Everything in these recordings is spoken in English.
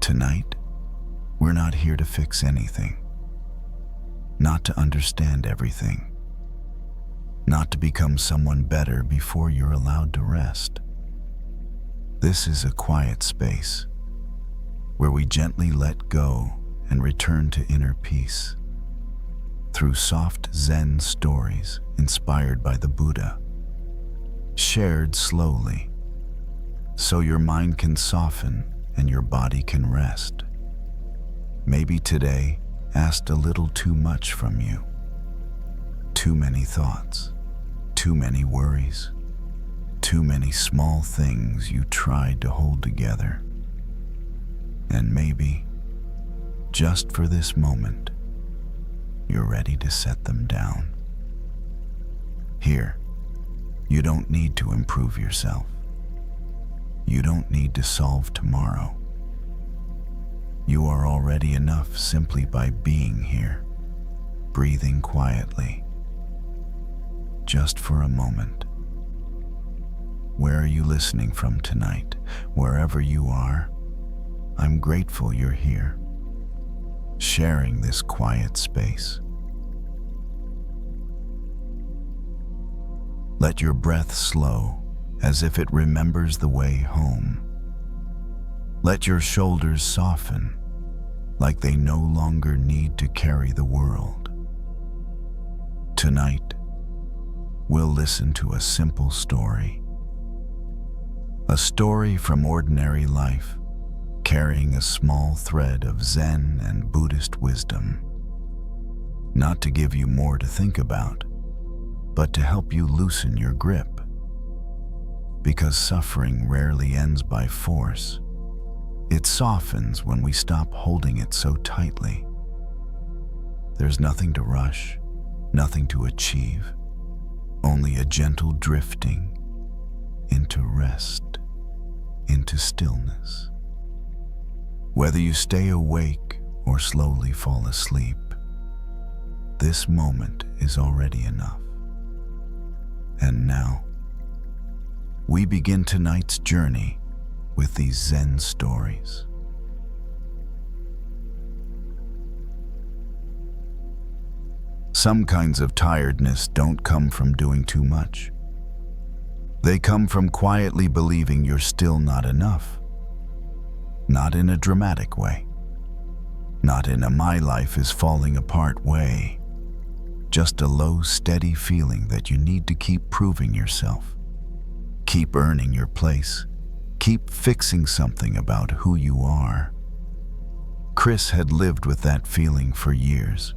Tonight, we're not here to fix anything, not to understand everything, not to become someone better before you're allowed to rest. This is a quiet space where we gently let go and return to inner peace through soft Zen stories inspired by the Buddha, shared slowly so your mind can soften and your body can rest. Maybe today asked a little too much from you. Too many thoughts, too many worries, too many small things you tried to hold together. And maybe, just for this moment, you're ready to set them down. Here, you don't need to improve yourself. You don't need to solve tomorrow. You are already enough simply by being here, breathing quietly. Just for a moment. Where are you listening from tonight? Wherever you are, I'm grateful you're here, sharing this quiet space. Let your breath slow as if it remembers the way home. Let your shoulders soften like they no longer need to carry the world. Tonight, we'll listen to a simple story. A story from ordinary life, carrying a small thread of Zen and Buddhist wisdom. Not to give you more to think about, but to help you loosen your grip. Because suffering rarely ends by force. It softens when we stop holding it so tightly. There's nothing to rush, nothing to achieve, only a gentle drifting into rest, into stillness. Whether you stay awake or slowly fall asleep, this moment is already enough. And now, we begin tonight's journey with these Zen stories. Some kinds of tiredness don't come from doing too much. They come from quietly believing you're still not enough. Not in a dramatic way. Not in a my life is falling apart way. Just a low, steady feeling that you need to keep proving yourself. Keep earning your place. Keep fixing something about who you are. Chris had lived with that feeling for years.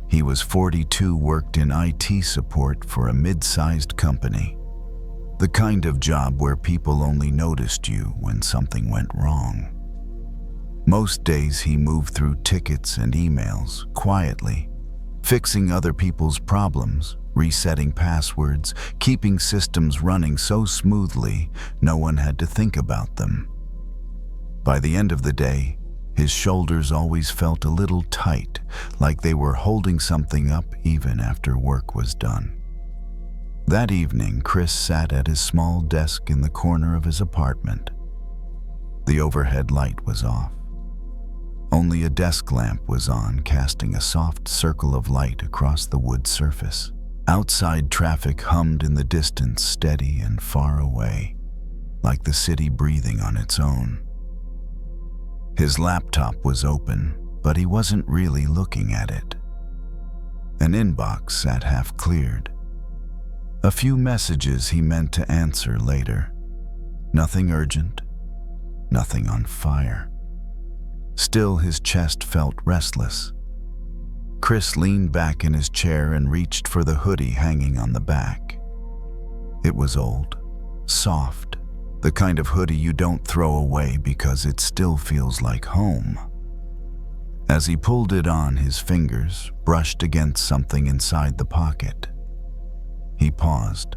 He was 42, worked in IT support for a mid-sized company. The kind of job where people only noticed you when something went wrong. Most days he moved through tickets and emails quietly, fixing other people's problems, resetting passwords, keeping systems running so smoothly no one had to think about them. By the end of the day, his shoulders always felt a little tight, like they were holding something up even after work was done. That evening, Chris sat at his small desk in the corner of his apartment. The overhead light was off. Only a desk lamp was on, casting a soft circle of light across the wood surface. Outside traffic hummed in the distance, steady and far away, like the city breathing on its own. His laptop was open, but he wasn't really looking at it. An inbox sat half cleared. A few messages he meant to answer later. Nothing urgent, nothing on fire. Still, his chest felt restless. Chris leaned back in his chair and reached for the hoodie hanging on the back. It was old, soft, the kind of hoodie you don't throw away because it still feels like home. As he pulled it on, his fingers brushed against something inside the pocket. He paused.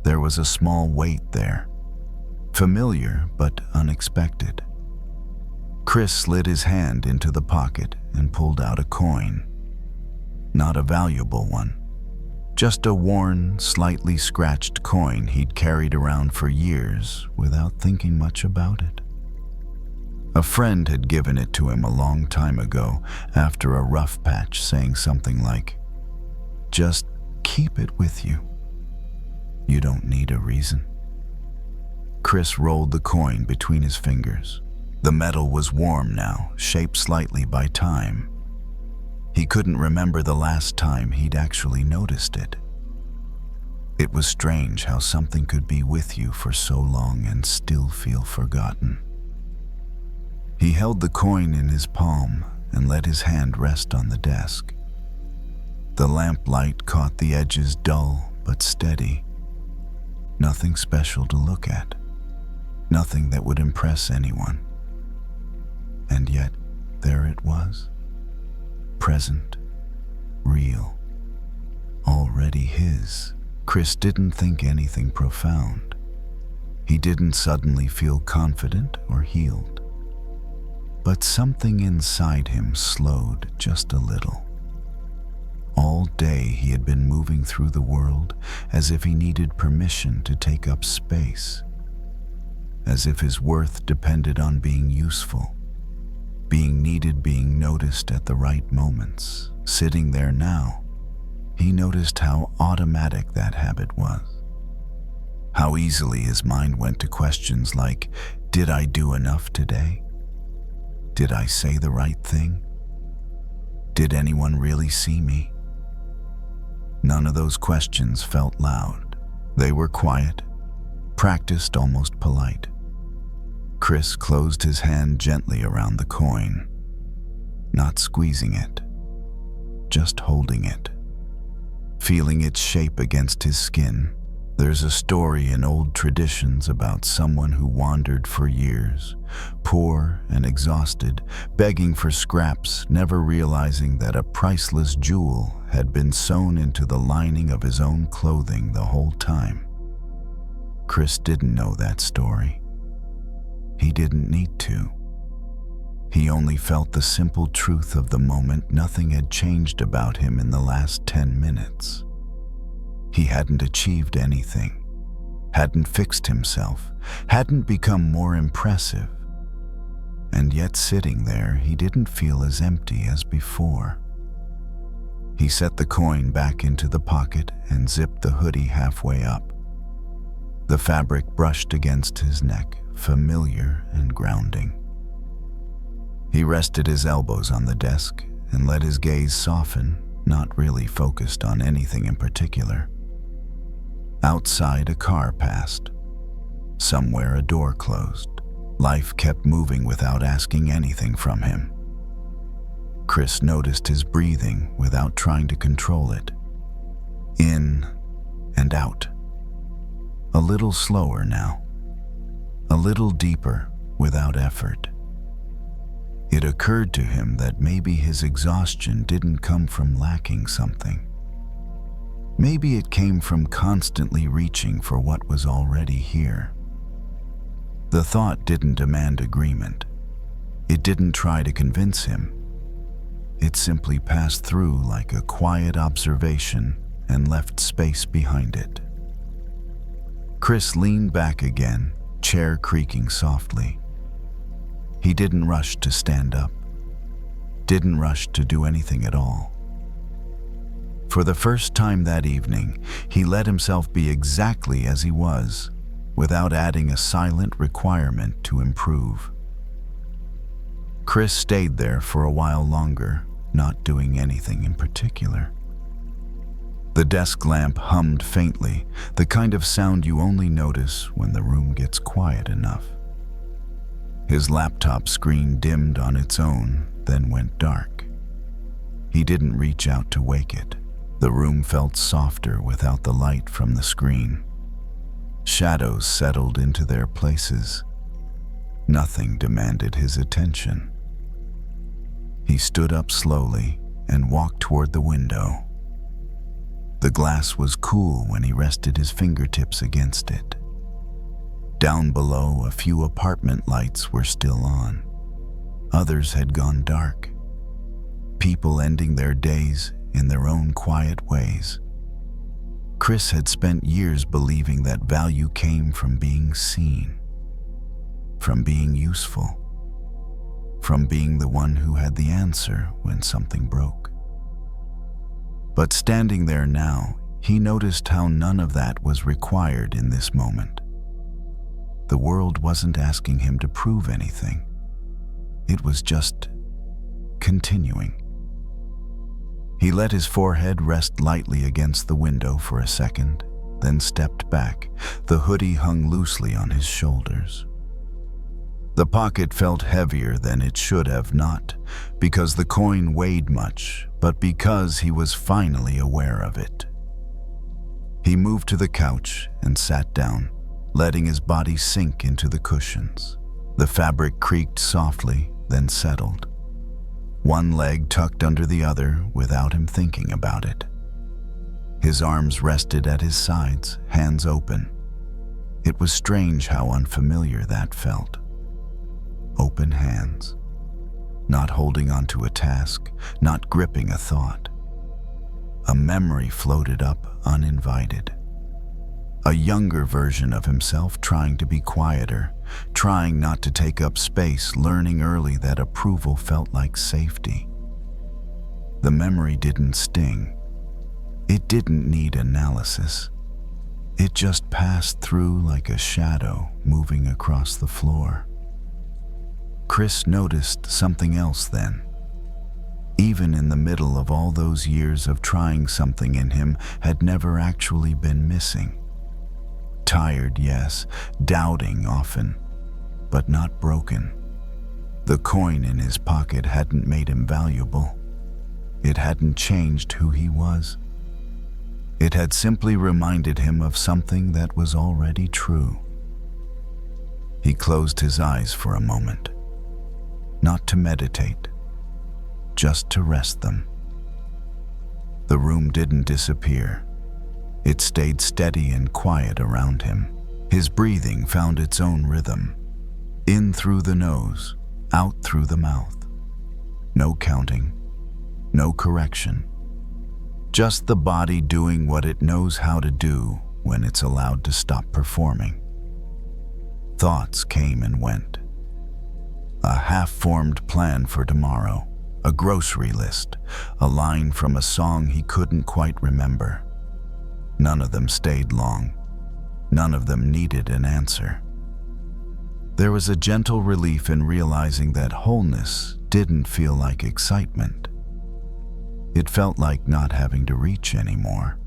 There was a small weight there, familiar but unexpected. Chris slid his hand into the pocket and pulled out a coin. Not a valuable one, just a worn, slightly scratched coin he'd carried around for years without thinking much about it. A friend had given it to him a long time ago after a rough patch, saying something like, "Just keep it with you. You don't need a reason." Chris rolled the coin between his fingers. The metal was warm now, shaped slightly by time. He couldn't remember the last time he'd actually noticed it. It was strange how something could be with you for so long and still feel forgotten. He held the coin in his palm and let his hand rest on the desk. The lamplight caught the edges, dull but steady. Nothing special to look at. Nothing that would impress anyone. And yet, there it was. Present, real, already his. Chris didn't think anything profound. He didn't suddenly feel confident or healed. But something inside him slowed just a little. All day he had been moving through the world as if he needed permission to take up space, as if his worth depended on being useful, being needed, being noticed at the right moments. Sitting there now, he noticed how automatic that habit was. How easily his mind went to questions like, did I do enough today? Did I say the right thing? Did anyone really see me? None of those questions felt loud. They were quiet, practiced, almost polite. Chris closed his hand gently around the coin, not squeezing it, just holding it, feeling its shape against his skin. There's a story in old traditions about someone who wandered for years, poor and exhausted, begging for scraps, never realizing that a priceless jewel had been sewn into the lining of his own clothing the whole time. Chris didn't know that story. He didn't need to. He only felt the simple truth of the moment. Nothing had changed about him in the last 10 minutes. He hadn't achieved anything, hadn't fixed himself, hadn't become more impressive. And yet sitting there, he didn't feel as empty as before. He set the coin back into the pocket and zipped the hoodie halfway up. The fabric brushed against his neck, familiar and grounding. He rested his elbows on the desk and let his gaze soften, not really focused on anything in particular. Outside, a car passed. Somewhere, a door closed. Life kept moving without asking anything from him. Chris noticed his breathing without trying to control it. In and out. A little slower now. A little deeper, without effort. It occurred to him that maybe his exhaustion didn't come from lacking something. Maybe it came from constantly reaching for what was already here. The thought didn't demand agreement. It didn't try to convince him. It simply passed through like a quiet observation and left space behind it. Chris leaned back again, chair creaking softly. He didn't rush to stand up, didn't rush to do anything at all. For the first time that evening, he let himself be exactly as he was, without adding a silent requirement to improve. Chris stayed there for a while longer, not doing anything in particular. The desk lamp hummed faintly, the kind of sound you only notice when the room gets quiet enough. His laptop screen dimmed on its own, then went dark. He didn't reach out to wake it. The room felt softer without the light from the screen. Shadows settled into their places. Nothing demanded his attention. He stood up slowly and walked toward the window. The glass was cool when he rested his fingertips against it. Down below, a few apartment lights were still on. Others had gone dark. People ending their days in their own quiet ways. Chris had spent years believing that value came from being seen, from being useful. from being the one who had the answer when something broke. But standing there now, he noticed how none of that was required in this moment. The world wasn't asking him to prove anything. It was just continuing. He let his forehead rest lightly against the window for a second, then stepped back. The hoodie hung loosely on his shoulders. The pocket felt heavier than it should have, not because the coin weighed much, but because he was finally aware of it. He moved to the couch and sat down, letting his body sink into the cushions. The fabric creaked softly, then settled. One leg tucked under the other without him thinking about it. His arms rested at his sides, hands open. It was strange how unfamiliar that felt. Open hands, not holding onto a task, not gripping a thought. A memory floated up uninvited. A younger version of himself trying to be quieter, trying not to take up space, learning early that approval felt like safety. The memory didn't sting. It didn't need analysis. It just passed through like a shadow moving across the floor. Chris noticed something else then. Even in the middle of all those years of trying, something in him had never actually been missing. Tired, yes, doubting often, but not broken. The coin in his pocket hadn't made him valuable. It hadn't changed who he was. It had simply reminded him of something that was already true. He closed his eyes for a moment, not to meditate, just to rest them. The room didn't disappear. It stayed steady and quiet around him. His breathing found its own rhythm. In through the nose, out through the mouth. No counting, no correction. Just the body doing what it knows how to do when it's allowed to stop performing. Thoughts came and went. A half-formed plan for tomorrow, a grocery list, a line from a song he couldn't quite remember. None of them stayed long. None of them needed an answer. There was a gentle relief in realizing that wholeness didn't feel like excitement. It felt like not having to reach anymore.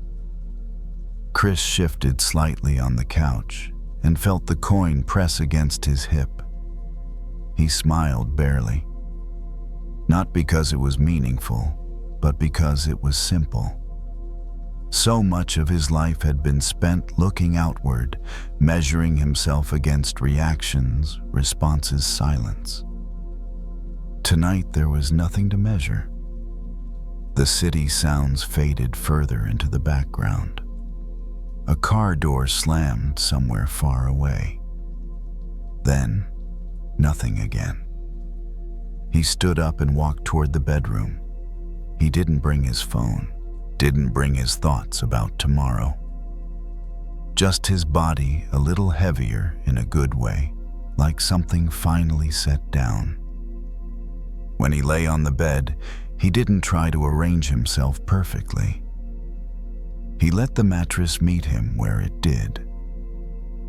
Chris shifted slightly on the couch and felt the coin press against his hip. He smiled barely. Not because it was meaningful, but because it was simple. So much of his life had been spent looking outward, measuring himself against reactions, responses, silence. Tonight there was nothing to measure. The city sounds faded further into the background. A car door slammed somewhere far away. Then, nothing again. He stood up and walked toward the bedroom. He didn't bring his phone. Didn't bring his thoughts about tomorrow. Just his body a little heavier in a good way, like something finally set down. When he lay on the bed, he didn't try to arrange himself perfectly. He let the mattress meet him where it did.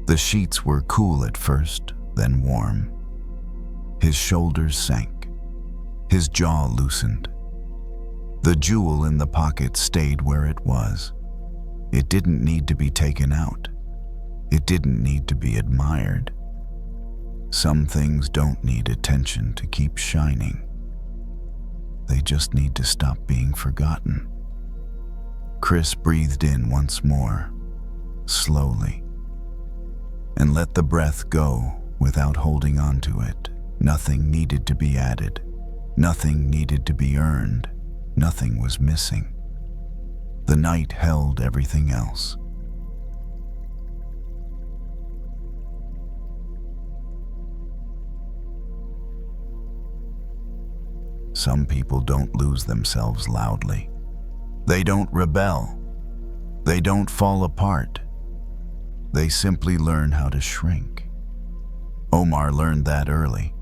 The sheets were cool at first, then warm. His shoulders sank. His jaw loosened. The jewel in the pocket stayed where it was. It didn't need to be taken out. It didn't need to be admired. Some things don't need attention to keep shining. They just need to stop being forgotten. Chris breathed in once more, slowly, and let the breath go without holding on to it. Nothing needed to be added. Nothing needed to be earned. Nothing was missing. The night held everything else. Some people don't lose themselves loudly. They don't rebel. They don't fall apart. They simply learn how to shrink. Omar learned that early.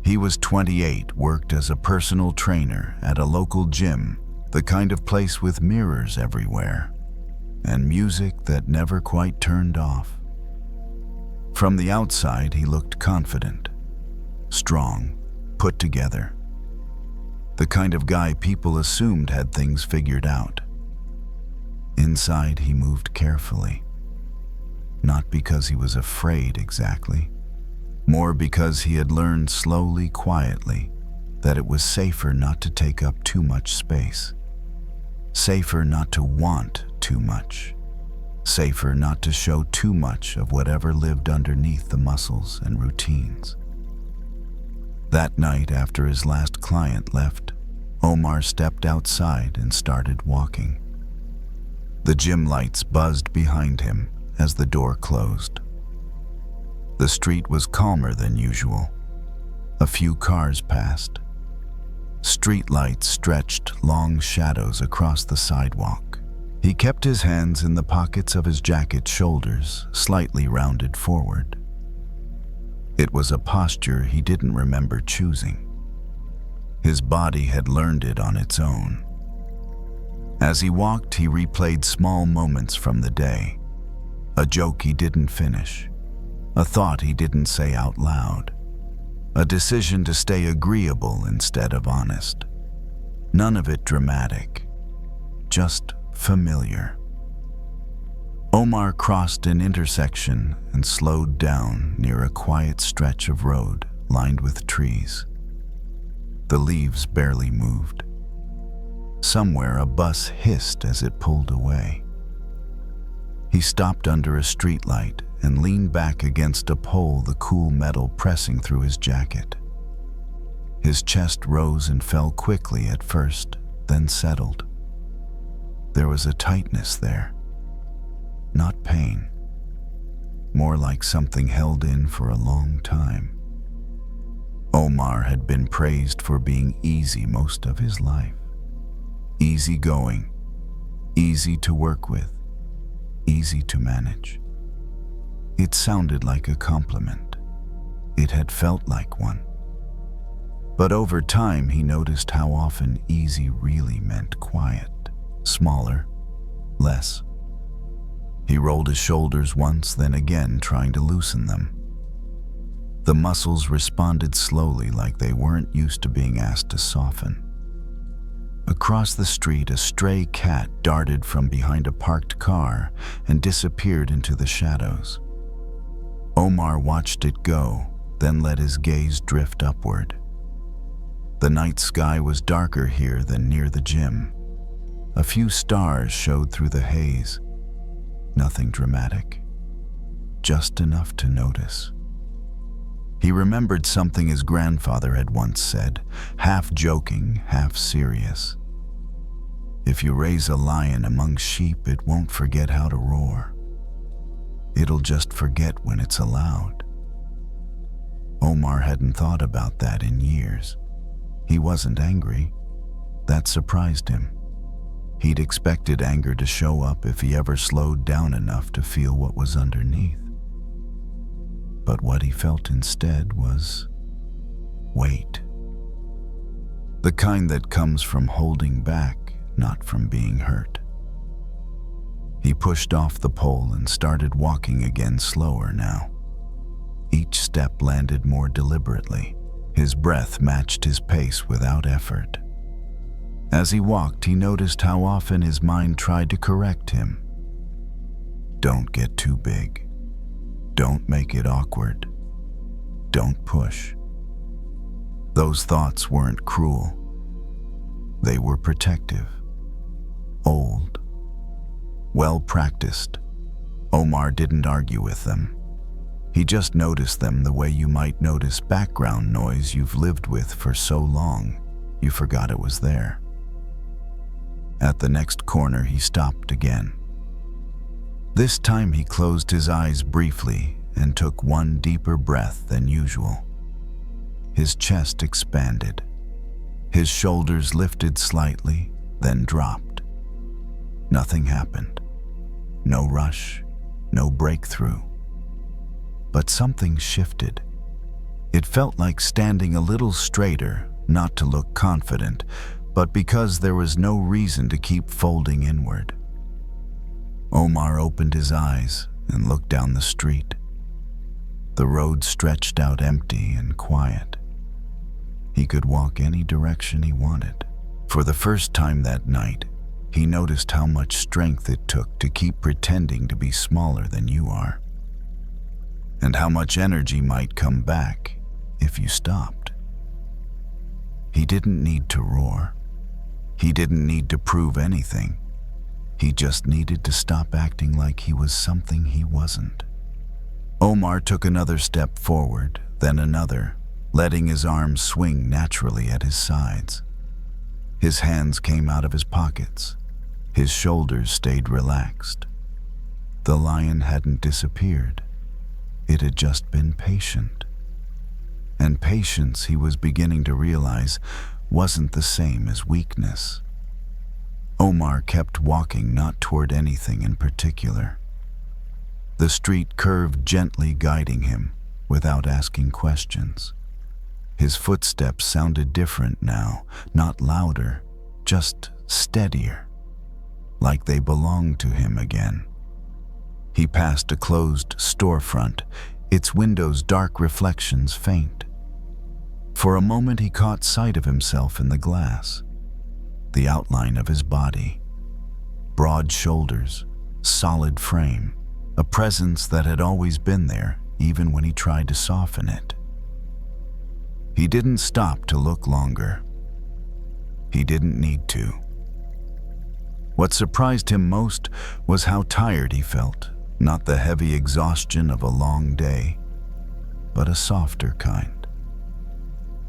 He was 28, worked as a personal trainer at a local gym, the kind of place with mirrors everywhere, and music that never quite turned off. From the outside, he looked confident, strong, put together. The kind of guy people assumed had things figured out. Inside, he moved carefully. Not because he was afraid exactly, more because he had learned slowly, quietly, that it was safer not to take up too much space. Safer not to want too much. Safer not to show too much of whatever lived underneath the muscles and routines. That night, after his last client left, Omar stepped outside and started walking. The gym lights buzzed behind him as the door closed. The street was calmer than usual. A few cars passed. Street lights stretched long shadows across the sidewalk. He kept his hands in the pockets of his jacket shoulders, slightly rounded forward. It was a posture he didn't remember choosing. His body had learned it on its own. As he walked, he replayed small moments from the day. A joke he didn't finish. A thought he didn't say out loud. A decision to stay agreeable instead of honest. None of it dramatic. Just familiar. Omar crossed an intersection and slowed down near a quiet stretch of road lined with trees. The leaves barely moved. Somewhere a bus hissed as it pulled away. He stopped under a streetlight and leaned back against a pole, the cool metal pressing through his jacket. His chest rose and fell quickly at first, then settled. There was a tightness there. Not pain. More like something held in for a long time. Omar had been praised for being easy most of his life. Easygoing, easy to work with, easy to manage. It sounded like a compliment. It had felt like one. But over time, he noticed how often easy really meant quiet, smaller, less. He rolled his shoulders once, then again, trying to loosen them. The muscles responded slowly, like they weren't used to being asked to soften. Across the street, a stray cat darted from behind a parked car and disappeared into the shadows. Omar watched it go, then let his gaze drift upward. The night sky was darker here than near the gym. A few stars showed through the haze. Nothing dramatic, just enough to notice. He remembered something his grandfather had once said, half joking, half serious. If you raise a lion among sheep, it won't forget how to roar. It'll just forget when it's allowed. Omar hadn't thought about that in years. He wasn't angry. That surprised him. He'd expected anger to show up if he ever slowed down enough to feel what was underneath. But what he felt instead was weight. The kind that comes from holding back, not from being hurt. He pushed off the pole and started walking again, slower now. Each step landed more deliberately. His breath matched his pace without effort. As he walked, he noticed how often his mind tried to correct him. Don't get too big. Don't make it awkward. Don't push. Those thoughts weren't cruel. They were protective. Old. Well practiced. Omar didn't argue with them. He just noticed them the way you might notice background noise you've lived with for so long you forgot it was there. At the next corner, he stopped again. This time he closed his eyes briefly and took one deeper breath than usual. His chest expanded. His shoulders lifted slightly, then dropped. Nothing happened. No rush, no breakthrough. But something shifted. It felt like standing a little straighter, not to look confident, but because there was no reason to keep folding inward. Omar opened his eyes and looked down the street. The road stretched out empty and quiet. He could walk any direction he wanted. For the first time that night, he noticed how much strength it took to keep pretending to be smaller than you are, and how much energy might come back if you stopped. He didn't need to roar. He didn't need to prove anything. He just needed to stop acting like he was something he wasn't. Omar took another step forward, then another, letting his arms swing naturally at his sides. His hands came out of his pockets. His shoulders stayed relaxed. The lion hadn't disappeared. It had just been patient. And patience, he was beginning to realize, wasn't the same as weakness. Omar kept walking, not toward anything in particular. The street curved gently, guiding him without asking questions. His footsteps sounded different now, not louder, just steadier, like they belonged to him again. He passed a closed storefront, its windows' dark reflections faint. For a moment he caught sight of himself in the glass, the outline of his body, broad shoulders, solid frame, a presence that had always been there, even when he tried to soften it. He didn't stop to look longer. He didn't need to. What surprised him most was how tired he felt, not the heavy exhaustion of a long day, but a softer kind.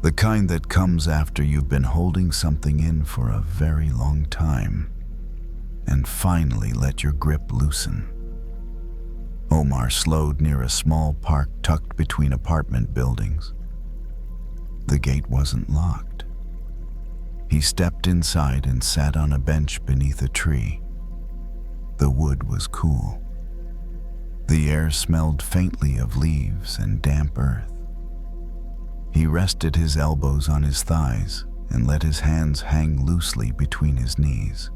The kind that comes after you've been holding something in for a very long time and finally let your grip loosen. Omar slowed near a small park tucked between apartment buildings. The gate wasn't locked. He stepped inside and sat on a bench beneath a tree. The wood was cool. The air smelled faintly of leaves and damp earth. He rested his elbows on his thighs and let his hands hang loosely between his knees.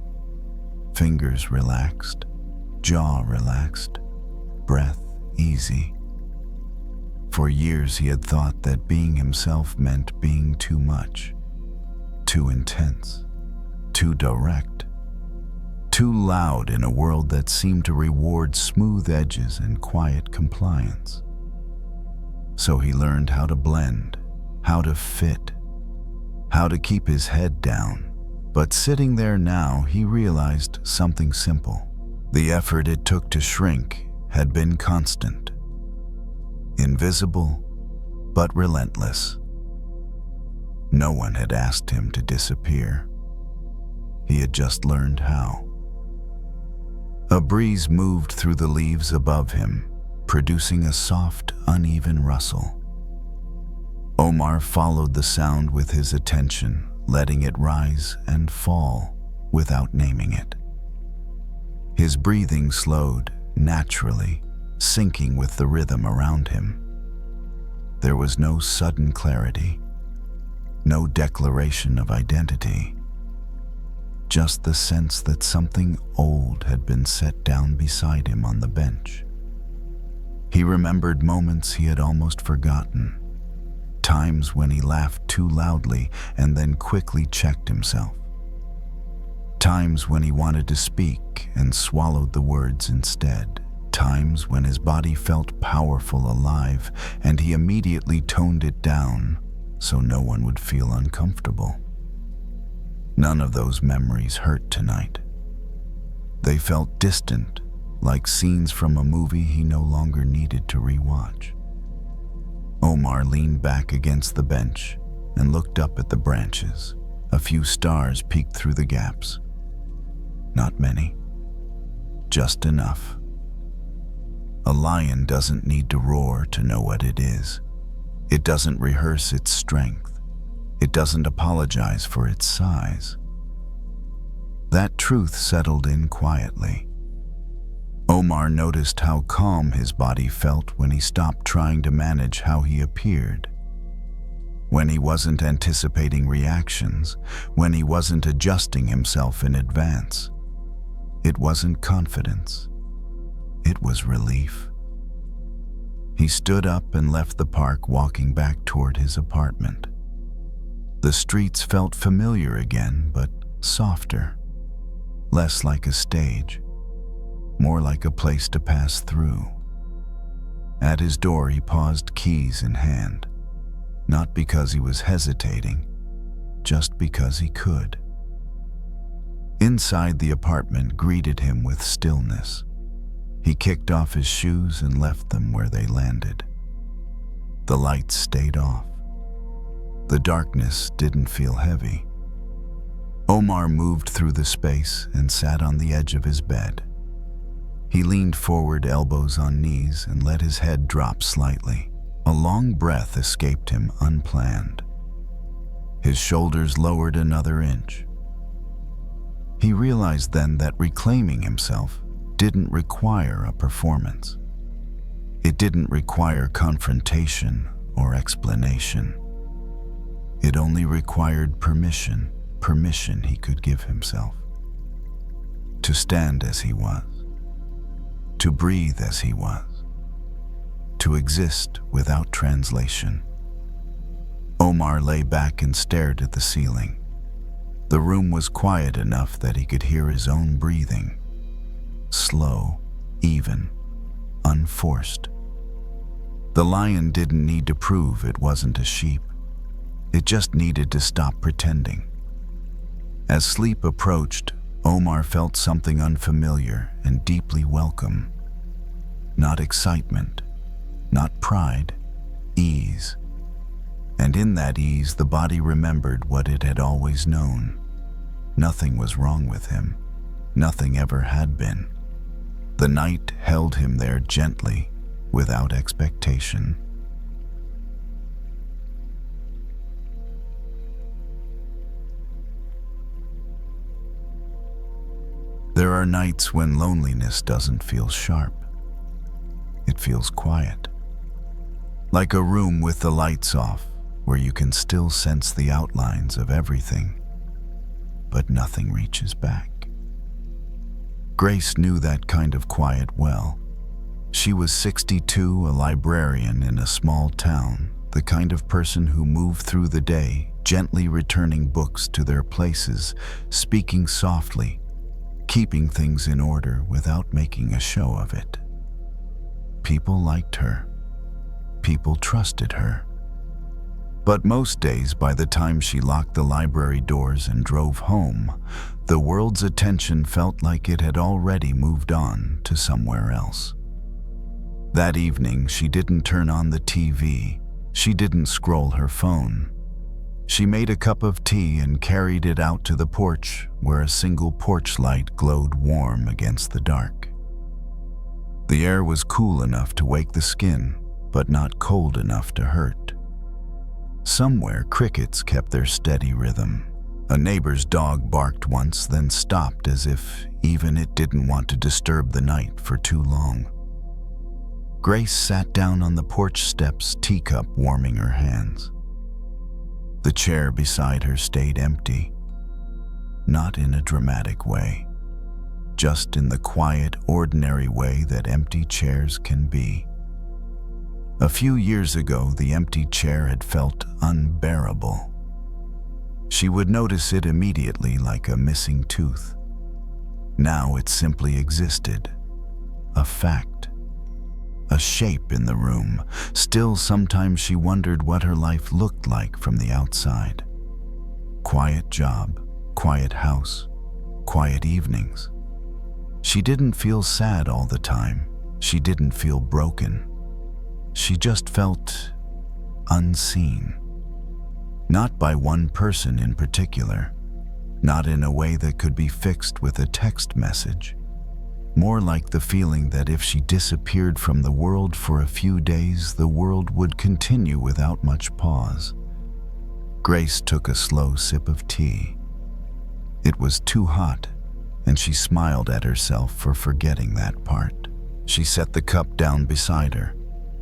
Fingers relaxed, jaw relaxed, breath easy. For years he had thought that being himself meant being too much, too intense, too direct, too loud in a world that seemed to reward smooth edges and quiet compliance. So he learned how to blend, how to fit, how to keep his head down. But sitting there now, he realized something simple. The effort it took to shrink had been constant, invisible, but relentless. No one had asked him to disappear. He had just learned how. A breeze moved through the leaves above him, producing a soft, uneven rustle. Omar followed the sound with his attention, letting it rise and fall without naming it. His breathing slowed naturally, syncing with the rhythm around him. There was no sudden clarity, no declaration of identity, just the sense that something old had been set down beside him on the bench. He remembered moments he had almost forgotten, times when he laughed too loudly and then quickly checked himself, times when he wanted to speak and swallowed the words instead, times when his body felt powerful, alive, and he immediately toned it down so no one would feel uncomfortable. None of those memories hurt tonight. They felt distant, like scenes from a movie he no longer needed to rewatch. Omar leaned back against the bench and looked up at the branches. A few stars peeked through the gaps. Not many, just enough. A lion doesn't need to roar to know what it is. It doesn't rehearse its strength. It doesn't apologize for its size. That truth settled in quietly. Omar noticed how calm his body felt when he stopped trying to manage how he appeared when he wasn't anticipating reactions, when he wasn't adjusting himself in advance. It wasn't confidence. It was relief. He stood up and left the park, walking back toward his apartment. The streets felt familiar again, but softer. Less like a stage, more like a place to pass through. At his door, he paused, keys in hand. Not because he was hesitating, just because he could. Inside, the apartment greeted him with stillness. He kicked off his shoes and left them where they landed. The lights stayed off. The darkness didn't feel heavy. Omar moved through the space and sat on the edge of his bed. He leaned forward, elbows on knees, and let his head drop slightly. A long breath escaped him unplanned. His shoulders lowered another inch. He realized then that reclaiming himself didn't require a performance. It didn't require confrontation or explanation. It only required permission he could give himself. To stand as he was. To breathe as he was. To exist without translation. Omar lay back and stared at the ceiling. The room was quiet enough that he could hear his own breathing. Slow, even, unforced. The lion didn't need to prove it wasn't a sheep. It just needed to stop pretending. As sleep approached, Omar felt something unfamiliar and deeply welcome. Not excitement, not pride, ease. And in that ease, the body remembered what it had always known. Nothing was wrong with him. Nothing ever had been. The night held him there gently, without expectation. There are nights when loneliness doesn't feel sharp. It feels quiet. Like a room with the lights off, where you can still sense the outlines of everything, but nothing reaches back. Grace knew that kind of quiet well. She was 62, a librarian in a small town, the kind of person who moved through the day, gently returning books to their places, speaking softly, keeping things in order without making a show of it. People liked her. People trusted her. But most days, by the time she locked the library doors and drove home, the world's attention felt like it had already moved on to somewhere else. That evening, she didn't turn on the TV. She didn't scroll her phone. She made a cup of tea and carried it out to the porch, where a single porch light glowed warm against the dark. The air was cool enough to wake the skin, but not cold enough to hurt. Somewhere, crickets kept their steady rhythm. A neighbor's dog barked once, then stopped as if even it didn't want to disturb the night for too long. Grace sat down on the porch steps, teacup warming her hands. The chair beside her stayed empty. Not in a dramatic way, just in the quiet, ordinary way that empty chairs can be. A few years ago, the empty chair had felt unbearable. She would notice it immediately, like a missing tooth. Now it simply existed, a fact, a shape in the room. Still, sometimes she wondered what her life looked like from the outside. Quiet job, quiet house, quiet evenings. She didn't feel sad all the time. She didn't feel broken. She just felt unseen. Not by one person in particular, not in a way that could be fixed with a text message. More like the feeling that if she disappeared from the world for a few days, the world would continue without much pause. Grace took a slow sip of tea. It was too hot, and she smiled at herself for forgetting that part. She set the cup down beside her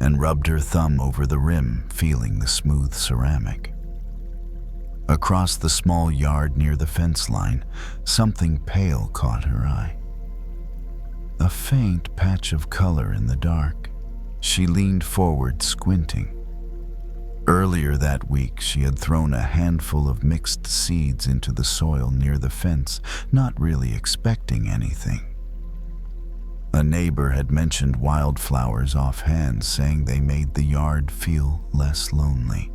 and rubbed her thumb over the rim, feeling the smooth ceramic. Across the small yard near the fence line, something pale caught her eye. A faint patch of color in the dark. She leaned forward, squinting. Earlier that week, she had thrown a handful of mixed seeds into the soil near the fence, not really expecting anything. A neighbor had mentioned wildflowers offhand, saying they made the yard feel less lonely.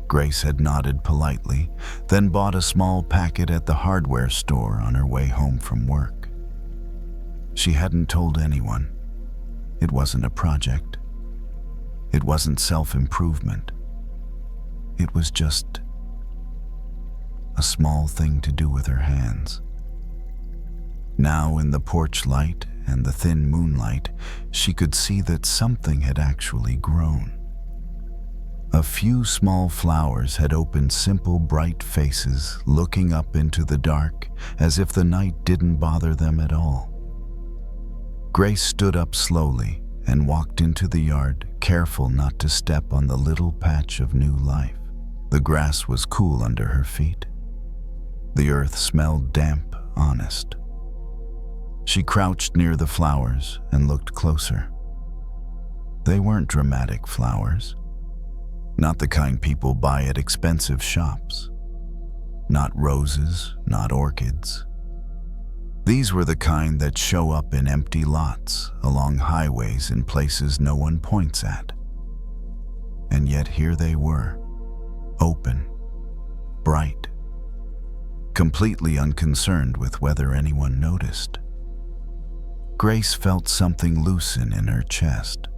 Grace had nodded politely, then bought a small packet at the hardware store on her way home from work. She hadn't told anyone. It wasn't a project. It wasn't self-improvement. It was just a small thing to do with her hands. Now, in the porch light and the thin moonlight, she could see that something had actually grown. A few small flowers had opened simple, bright faces, looking up into the dark as if the night didn't bother them at all. Grace stood up slowly and walked into the yard, careful not to step on the little patch of new life. The grass was cool under her feet. The earth smelled damp, honest. She crouched near the flowers and looked closer. They weren't dramatic flowers. Not the kind people buy at expensive shops. Not roses, not orchids. These were the kind that show up in empty lots, along highways in places no one points at. And yet here they were, open, bright, completely unconcerned with whether anyone noticed. Grace felt something loosen in her chest.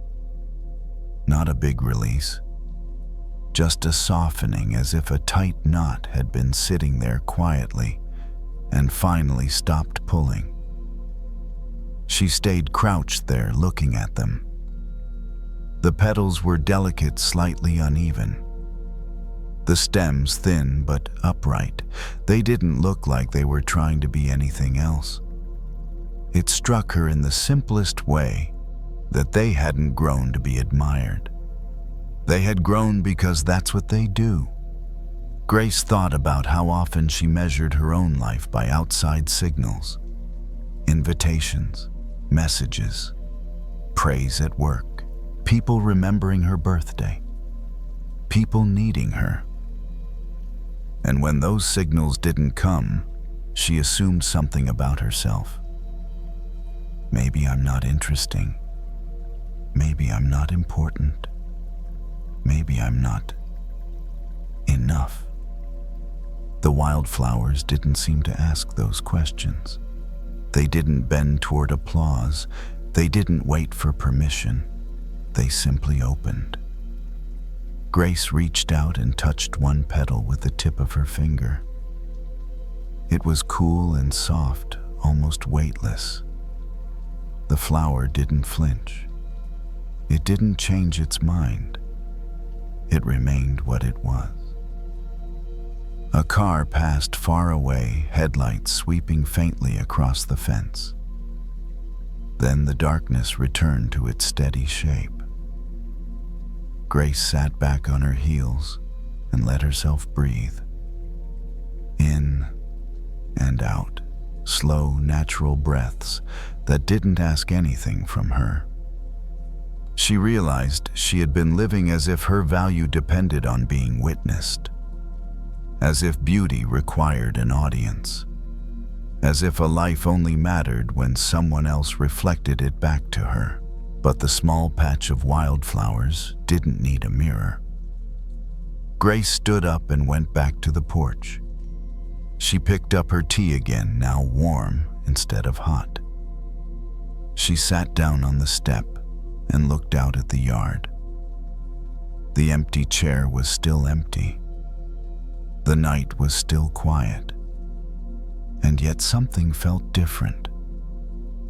Not a big release, just a softening, as if a tight knot had been sitting there quietly and finally stopped pulling. She stayed crouched there, looking at them. The petals were delicate, slightly uneven. The stems thin but upright. They didn't look like they were trying to be anything else. It struck her in the simplest way that they hadn't grown to be admired. They had grown because that's what they do. Grace thought about how often she measured her own life by outside signals, invitations, messages, praise at work, people remembering her birthday, people needing her. And when those signals didn't come, she assumed something about herself. Maybe I'm not interesting. Maybe I'm not important. Maybe I'm not enough. The wildflowers didn't seem to ask those questions. They didn't bend toward applause. They didn't wait for permission. They simply opened. Grace reached out and touched one petal with the tip of her finger. It was cool and soft, almost weightless. The flower didn't flinch. It didn't change its mind. It remained what it was. A car passed far away, headlights sweeping faintly across the fence. Then the darkness returned to its steady shape. Grace sat back on her heels and let herself breathe. In and out, slow, natural breaths that didn't ask anything from her. She realized she had been living as if her value depended on being witnessed, as if beauty required an audience, as if a life only mattered when someone else reflected it back to her. But the small patch of wildflowers didn't need a mirror. Grace stood up and went back to the porch. She picked up her tea again, now warm instead of hot. She sat down on the step and looked out at the yard. The empty chair was still empty. The night was still quiet. And yet something felt different.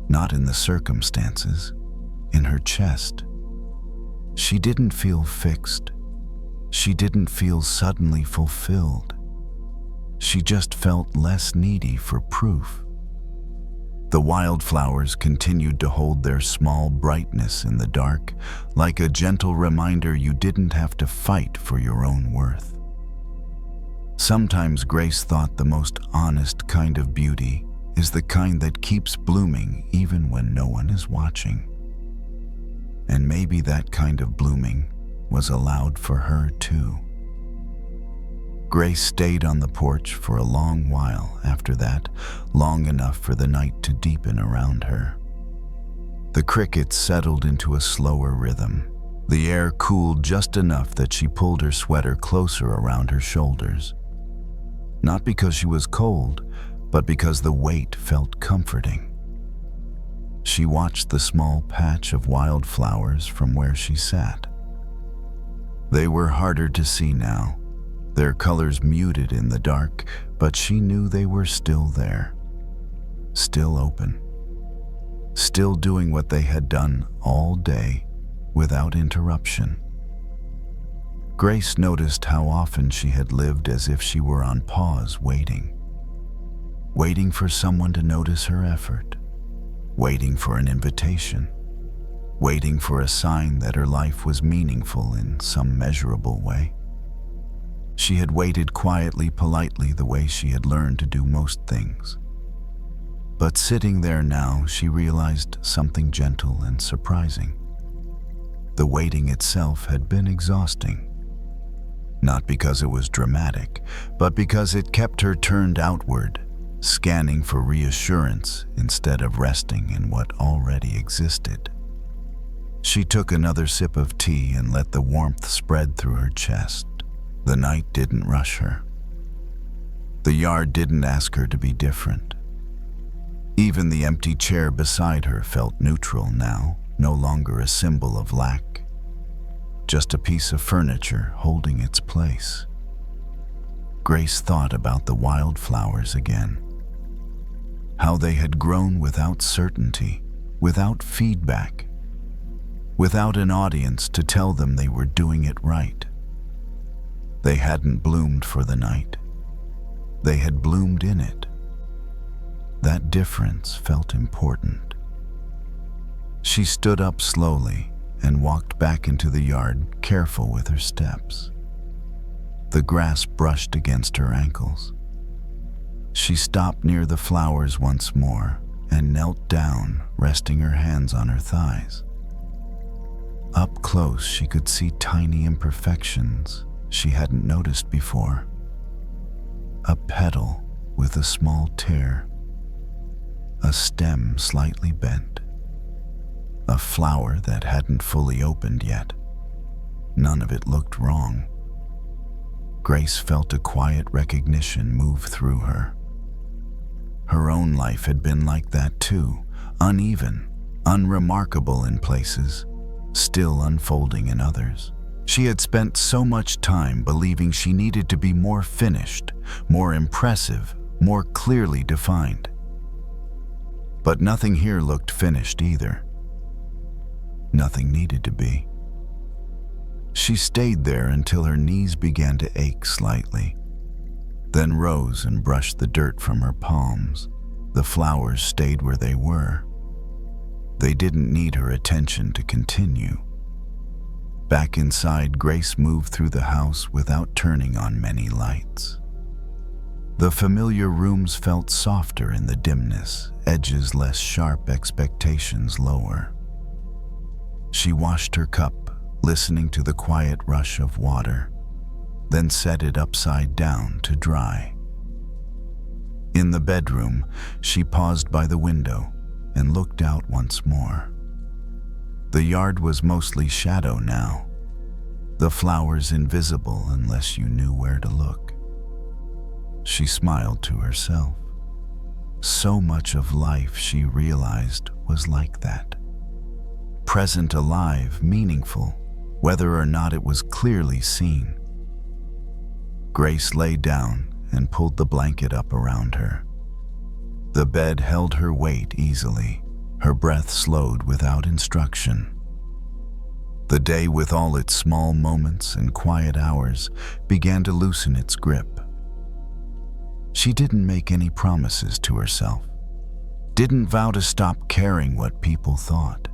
Not in the circumstances, in her chest. She didn't feel fixed. She didn't feel suddenly fulfilled. She just felt less needy for proof. The wildflowers continued to hold their small brightness in the dark, like a gentle reminder you didn't have to fight for your own worth. Sometimes Grace thought the most honest kind of beauty is the kind that keeps blooming even when no one is watching. And maybe that kind of blooming was allowed for her too. Grace stayed on the porch for a long while after that, long enough for the night to deepen around her. The crickets settled into a slower rhythm. The air cooled just enough that she pulled her sweater closer around her shoulders. Not because she was cold, but because the weight felt comforting. She watched the small patch of wildflowers from where she sat. They were harder to see now, their colors muted in the dark, but she knew they were still there, still open, still doing what they had done all day without interruption. Grace noticed how often she had lived as if she were on pause, waiting for someone to notice her effort, waiting for an invitation, waiting for a sign that her life was meaningful in some measurable way. She had waited quietly, politely, the way she had learned to do most things. But sitting there now, she realized something gentle and surprising. The waiting itself had been exhausting. Not because it was dramatic, but because it kept her turned outward, scanning for reassurance instead of resting in what already existed. She took another sip of tea and let the warmth spread through her chest. The night didn't rush her. The yard didn't ask her to be different. Even the empty chair beside her felt neutral now, no longer a symbol of lack. Just a piece of furniture holding its place. Grace thought about the wildflowers again. How they had grown without certainty, without feedback, without an audience to tell them they were doing it right. They hadn't bloomed for the night. They had bloomed in it. That difference felt important. She stood up slowly and walked back into the yard, careful with her steps. The grass brushed against her ankles. She stopped near the flowers once more and knelt down, resting her hands on her thighs. Up close, she could see tiny imperfections she hadn't noticed before. A petal with a small tear, a stem slightly bent, a flower that hadn't fully opened yet. None of it looked wrong. Grace felt a quiet recognition move through her. Her own life had been like that too, uneven, unremarkable in places, still unfolding in others. She had spent so much time believing she needed to be more finished, more impressive, more clearly defined. But nothing here looked finished either. Nothing needed to be. She stayed there until her knees began to ache slightly, then rose and brushed the dirt from her palms. The flowers stayed where they were. They didn't need her attention to continue. Back inside, Grace moved through the house without turning on many lights. The familiar rooms felt softer in the dimness, edges less sharp, expectations lower. She washed her cup, listening to the quiet rush of water, then set it upside down to dry. In the bedroom, she paused by the window and looked out once more. The yard was mostly shadow now, the flowers invisible unless you knew where to look. She smiled to herself. So much of life, she realized, was like that. Present, alive, meaningful, whether or not it was clearly seen. Grace lay down and pulled the blanket up around her. The bed held her weight easily. Her breath slowed without instruction. The day, with all its small moments and quiet hours, began to loosen its grip. She didn't make any promises to herself, didn't vow to stop caring what people thought,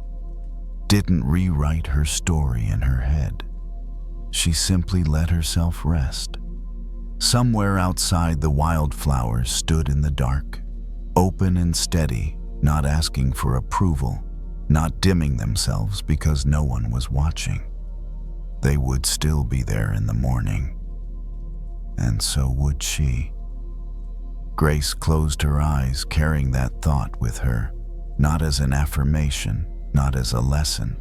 didn't rewrite her story in her head. She simply let herself rest. Somewhere outside, the wildflowers stood in the dark, open and steady, not asking for approval, not dimming themselves because no one was watching. They would still be there in the morning. And so would she. Grace closed her eyes, carrying that thought with her, not as an affirmation, not as a lesson,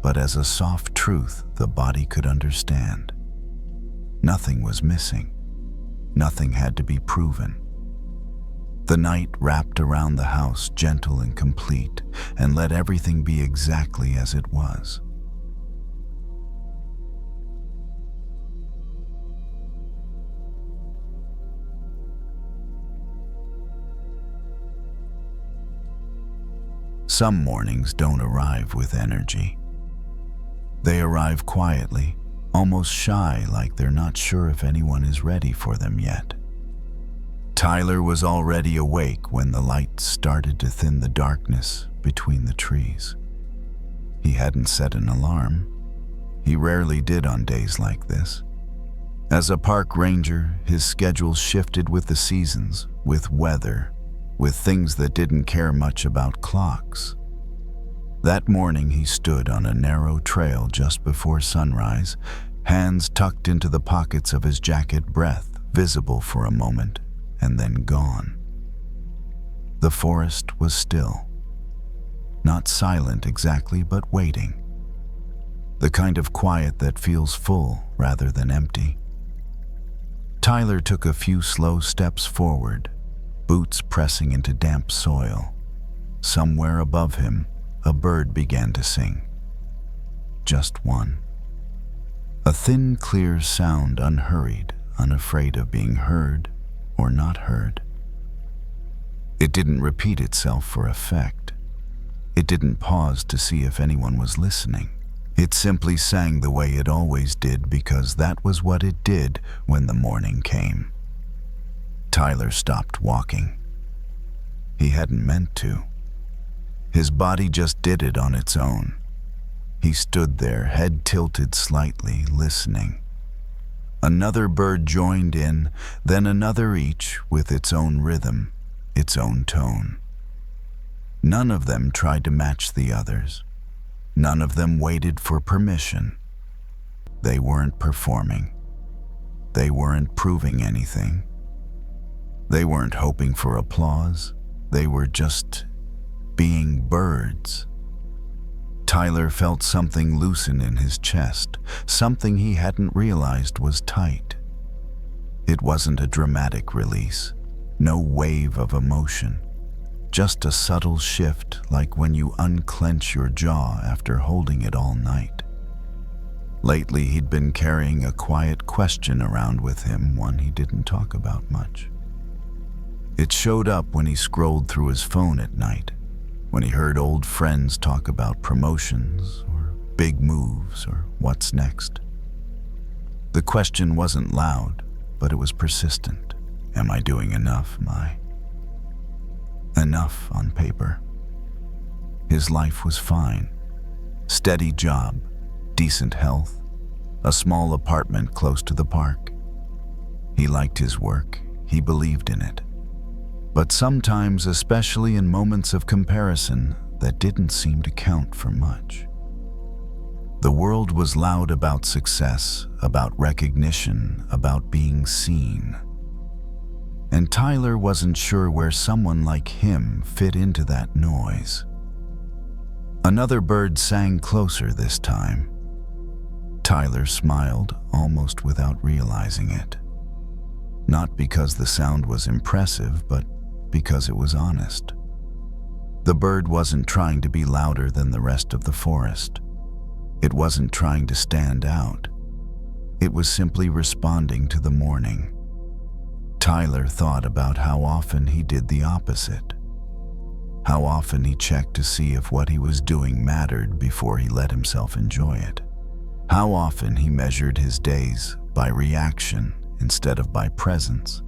but as a soft truth the body could understand. Nothing was missing. Nothing had to be proven. The night wrapped around the house, gentle and complete, and let everything be exactly as it was. Some mornings don't arrive with energy. They arrive quietly, almost shy, like they're not sure if anyone is ready for them yet. Tyler was already awake when the light started to thin the darkness between the trees. He hadn't set an alarm. He rarely did on days like this. As a park ranger, his schedule shifted with the seasons, with weather, with things that didn't care much about clocks. That morning he stood on a narrow trail just before sunrise, hands tucked into the pockets of his jacket, breath visible for a moment and then gone. The forest was still. Not silent exactly, but waiting. The kind of quiet that feels full rather than empty. Tyler took a few slow steps forward, boots pressing into damp soil. Somewhere above him, a bird began to sing. Just one. A thin, clear sound, unhurried, unafraid of being heard or not heard. It didn't repeat itself for effect. It didn't pause to see if anyone was listening. It simply sang the way it always did because that was what it did when the morning came. Tyler stopped walking. He hadn't meant to. His body just did it on its own. He stood there, head tilted slightly, listening. Another bird joined in, then another, each with its own rhythm, its own tone. None of them tried to match the others. None of them waited for permission. They weren't performing. They weren't proving anything. They weren't hoping for applause. They were just being birds. Tyler felt something loosen in his chest, something he hadn't realized was tight. It wasn't a dramatic release, no wave of emotion, just a subtle shift, like when you unclench your jaw after holding it all night. Lately, he'd been carrying a quiet question around with him, one he didn't talk about much. It showed up when he scrolled through his phone at night, when he heard old friends talk about promotions or big moves or what's next. The question wasn't loud, but it was persistent. Am I doing enough? Enough on paper. His life was fine. Steady job, decent health, a small apartment close to the park. He liked his work. He believed in it. But sometimes, especially in moments of comparison, that didn't seem to count for much. The world was loud about success, about recognition, about being seen. And Tyler wasn't sure where someone like him fit into that noise. Another bird sang closer this time. Tyler smiled, almost without realizing it. Not because the sound was impressive, but because it was honest. The bird wasn't trying to be louder than the rest of the forest. It wasn't trying to stand out. It was simply responding to the morning. Tyler thought about how often he did the opposite. How often he checked to see if what he was doing mattered before he let himself enjoy it. How often he measured his days by reaction instead of by presence.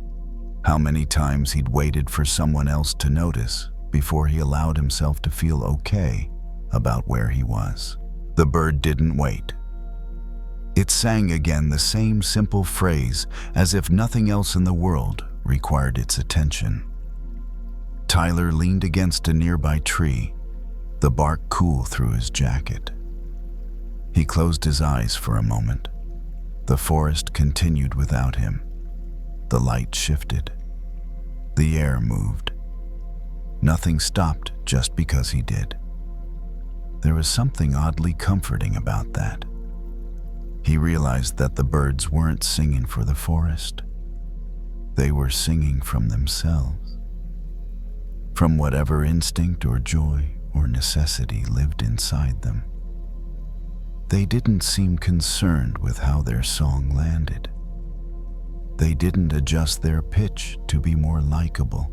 How many times he'd waited for someone else to notice before he allowed himself to feel okay about where he was. The bird didn't wait. It sang again the same simple phrase, as if nothing else in the world required its attention. Tyler leaned against a nearby tree, the bark cool through his jacket. He closed his eyes for a moment. The forest continued without him. The light shifted. The air moved. Nothing stopped just because he did. There was something oddly comforting about that. He realized that the birds weren't singing for the forest. They were singing from themselves, from whatever instinct or joy or necessity lived inside them. They didn't seem concerned with how their song landed. They didn't adjust their pitch to be more likable.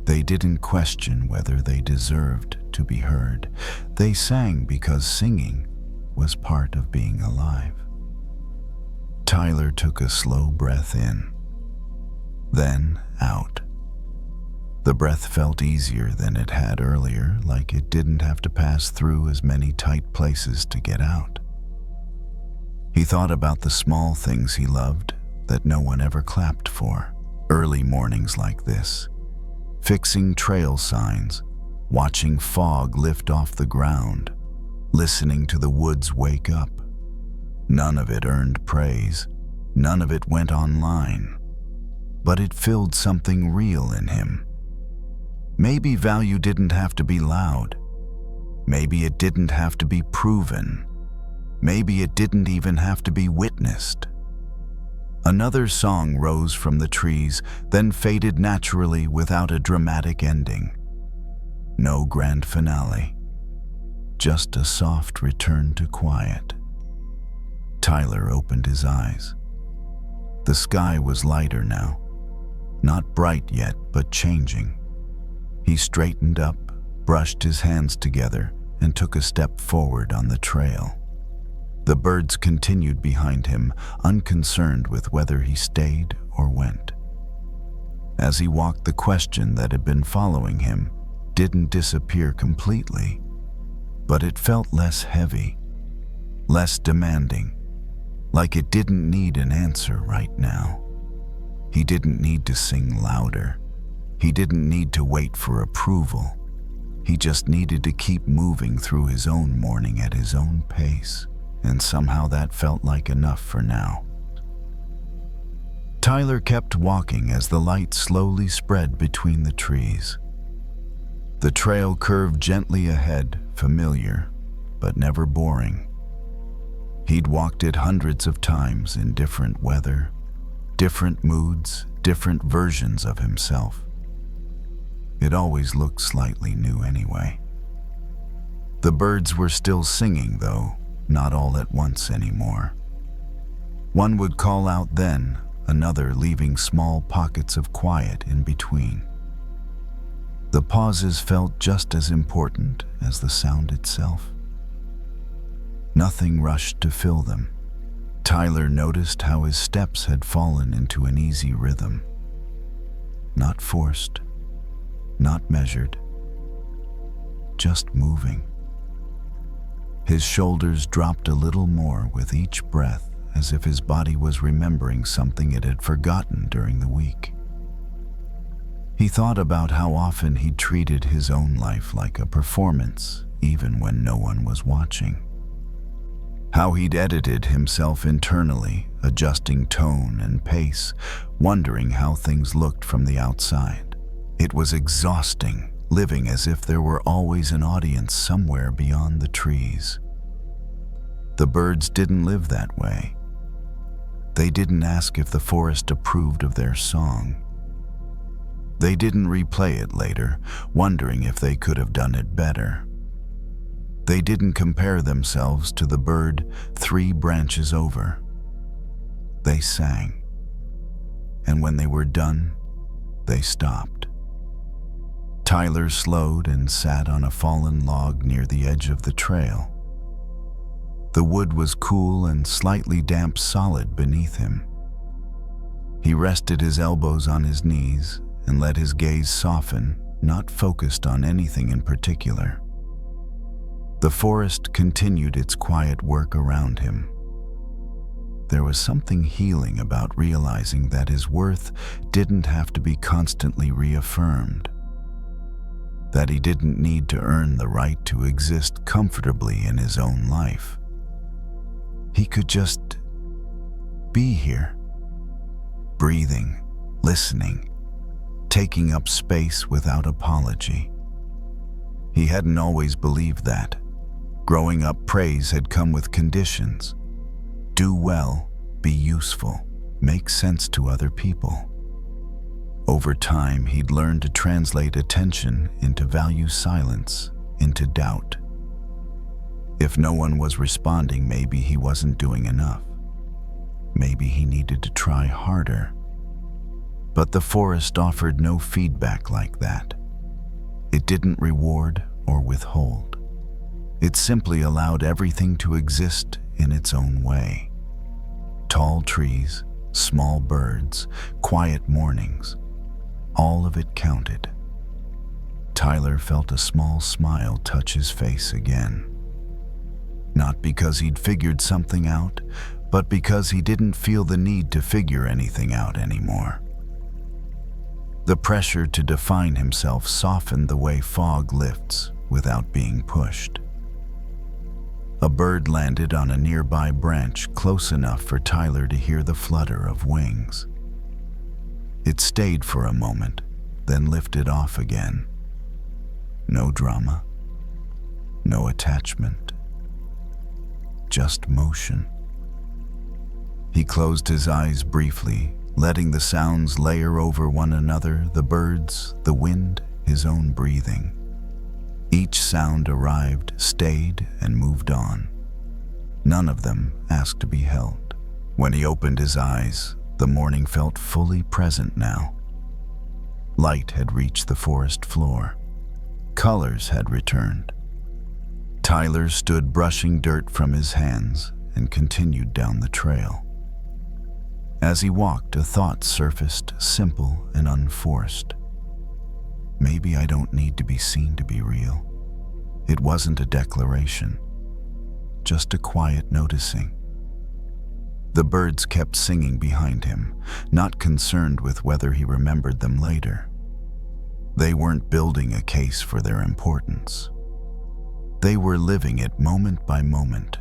They didn't question whether they deserved to be heard. They sang because singing was part of being alive. Tyler took a slow breath in, then out. The breath felt easier than it had earlier, like it didn't have to pass through as many tight places to get out. He thought about the small things he loved that no one ever clapped for. Early mornings like this, fixing trail signs, watching fog lift off the ground, listening to the woods wake up. None of it earned praise. None of it went online. But it filled something real in him. Maybe value didn't have to be loud. Maybe it didn't have to be proven. Maybe it didn't even have to be witnessed. Another song rose from the trees, then faded naturally without a dramatic ending. No grand finale. Just a soft return to quiet. Tyler opened his eyes. The sky was lighter now. Not bright yet, but changing. He straightened up, brushed his hands together, and took a step forward on the trail. The birds continued behind him, unconcerned with whether he stayed or went. As he walked, the question that had been following him didn't disappear completely, but it felt less heavy, less demanding, like it didn't need an answer right now. He didn't need to sing louder. He didn't need to wait for approval. He just needed to keep moving through his own morning at his own pace, and somehow that felt like enough for now. Tyler kept walking as the light slowly spread between the trees. The trail curved gently ahead, familiar, but never boring. He'd walked it hundreds of times in different weather, different moods, different versions of himself. It always looked slightly new anyway. The birds were still singing, though, not all at once anymore. One would call out then, another leaving small pockets of quiet in between. The pauses felt just as important as the sound itself. Nothing rushed to fill them. Tyler noticed how his steps had fallen into an easy rhythm. Not forced, not measured, just moving. His shoulders dropped a little more with each breath, as if his body was remembering something it had forgotten during the week. He thought about how often he'd treated his own life like a performance, even when no one was watching. How he'd edited himself internally, adjusting tone and pace, wondering how things looked from the outside. It was exhausting, living as if there were always an audience somewhere beyond the trees. The birds didn't live that way. They didn't ask if the forest approved of their song. They didn't replay it later, wondering if they could have done it better. They didn't compare themselves to the bird 3 branches over. They sang. And when they were done, they stopped. Tyler slowed and sat on a fallen log near the edge of the trail. The wood was cool and slightly damp solid beneath him. He rested his elbows on his knees and let his gaze soften, not focused on anything in particular. The forest continued its quiet work around him, there was something healing about realizing that his worth didn't have to be constantly reaffirmed, that he didn't need to earn the right to exist comfortably in his own life. He could just be here, breathing, listening, taking up space without apology. He hadn't always believed that. Growing up, praise had come with conditions. Do well, be useful, make sense to other people. Over time, he'd learned to translate attention into value silence, into doubt. If no one was responding, maybe he wasn't doing enough. Maybe he needed to try harder. But the forest offered no feedback like that. It didn't reward or withhold. It simply allowed everything to exist in its own way. Tall trees, small birds, quiet mornings, all of it counted. Tyler felt a small smile touch his face again. Not because he'd figured something out, but because he didn't feel the need to figure anything out anymore. The pressure to define himself softened the way fog lifts without being pushed. A bird landed on a nearby branch close enough for Tyler to hear the flutter of wings. It stayed for a moment, then lifted off again. No drama, no attachment, just motion. He closed his eyes briefly, letting the sounds layer over one another, the birds, the wind, his own breathing. Each sound arrived, stayed, and moved on. None of them asked to be held. When he opened his eyes, the morning felt fully present now. Light had reached the forest floor. Colors had returned. Tyler stood brushing dirt from his hands and continued down the trail. As he walked, a thought surfaced, simple and unforced. Maybe I don't need to be seen to be real. It wasn't a declaration, just a quiet noticing. The birds kept singing behind him, not concerned with whether he remembered them later. They weren't building a case for their importance. They were living it moment by moment,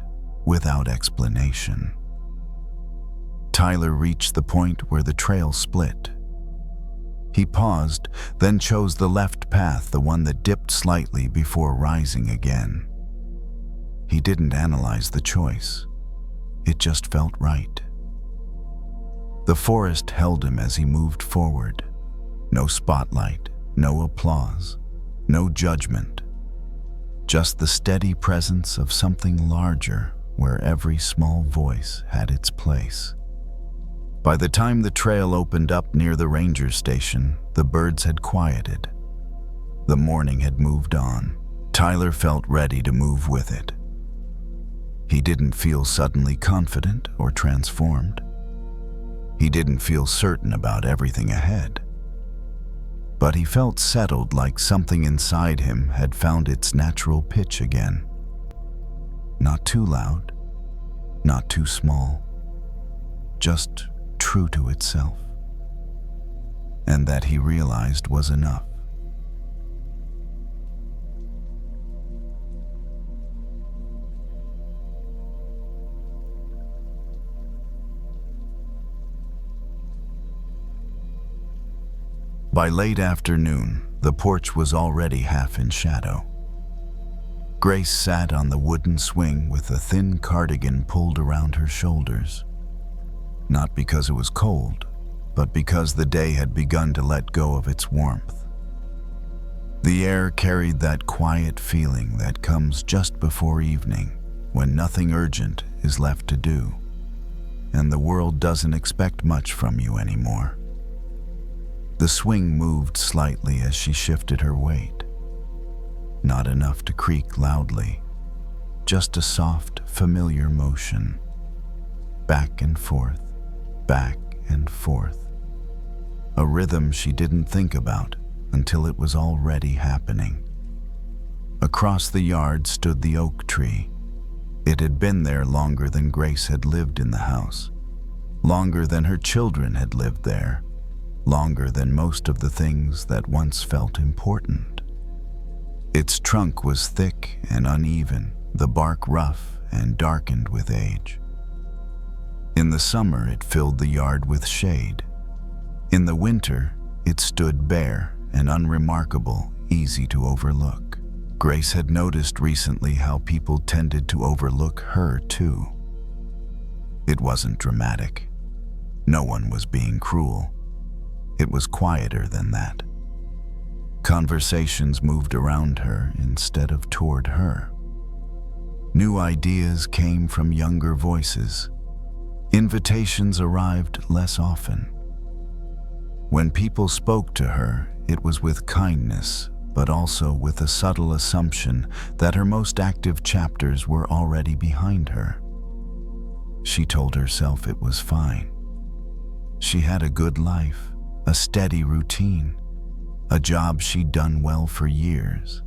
without explanation. Tyler reached the point where the trail split. He paused, then chose the left path, the one that dipped slightly before rising again. He didn't analyze the choice. It just felt right. The forest held him as he moved forward. No spotlight, no applause, no judgment. Just the steady presence of something larger where every small voice had its place. By the time the trail opened up near the ranger station, the birds had quieted. The morning had moved on. Tyler felt ready to move with it. He didn't feel suddenly confident or transformed. He didn't feel certain about everything ahead. But he felt settled, like something inside him had found its natural pitch again. Not too loud, not too small, just true to itself. And that he realized was enough. By late afternoon, the porch was already half in shadow. Grace sat on the wooden swing with a thin cardigan pulled around her shoulders. Not because it was cold, but because the day had begun to let go of its warmth. The air carried that quiet feeling that comes just before evening, when nothing urgent is left to do, and the world doesn't expect much from you anymore. The swing moved slightly as she shifted her weight. Not enough to creak loudly, just a soft, familiar motion. Back and forth, back and forth. A rhythm she didn't think about until it was already happening. Across the yard stood the oak tree. It had been there longer than Grace had lived in the house, longer than her children had lived there, longer than most of the things that once felt important. Its trunk was thick and uneven, the bark rough and darkened with age. In the summer, it filled the yard with shade. In the winter, it stood bare and unremarkable, easy to overlook. Grace had noticed recently how people tended to overlook her too. It wasn't dramatic. No one was being cruel. It was quieter than that. Conversations moved around her instead of toward her. New ideas came from younger voices. Invitations arrived less often. When people spoke to her, it was with kindness, but also with a subtle assumption that her most active chapters were already behind her. She told herself it was fine. She had a good life, a steady routine, a job she'd done well for years.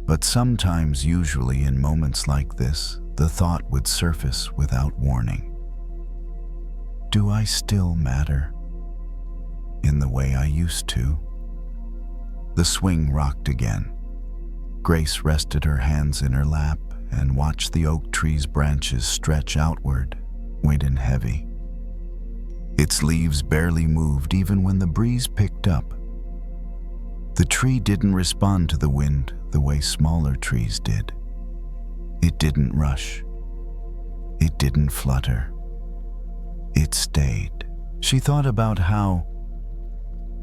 But sometimes, usually in moments like this, the thought would surface without warning. Do I still matter in the way I used to? The swing rocked again. Grace rested her hands in her lap and watched the oak tree's branches stretch outward, weight and heavy. Its leaves barely moved even when the breeze picked up. The tree didn't respond to the wind the way smaller trees did. It didn't rush. It didn't flutter. It stayed. She thought about how,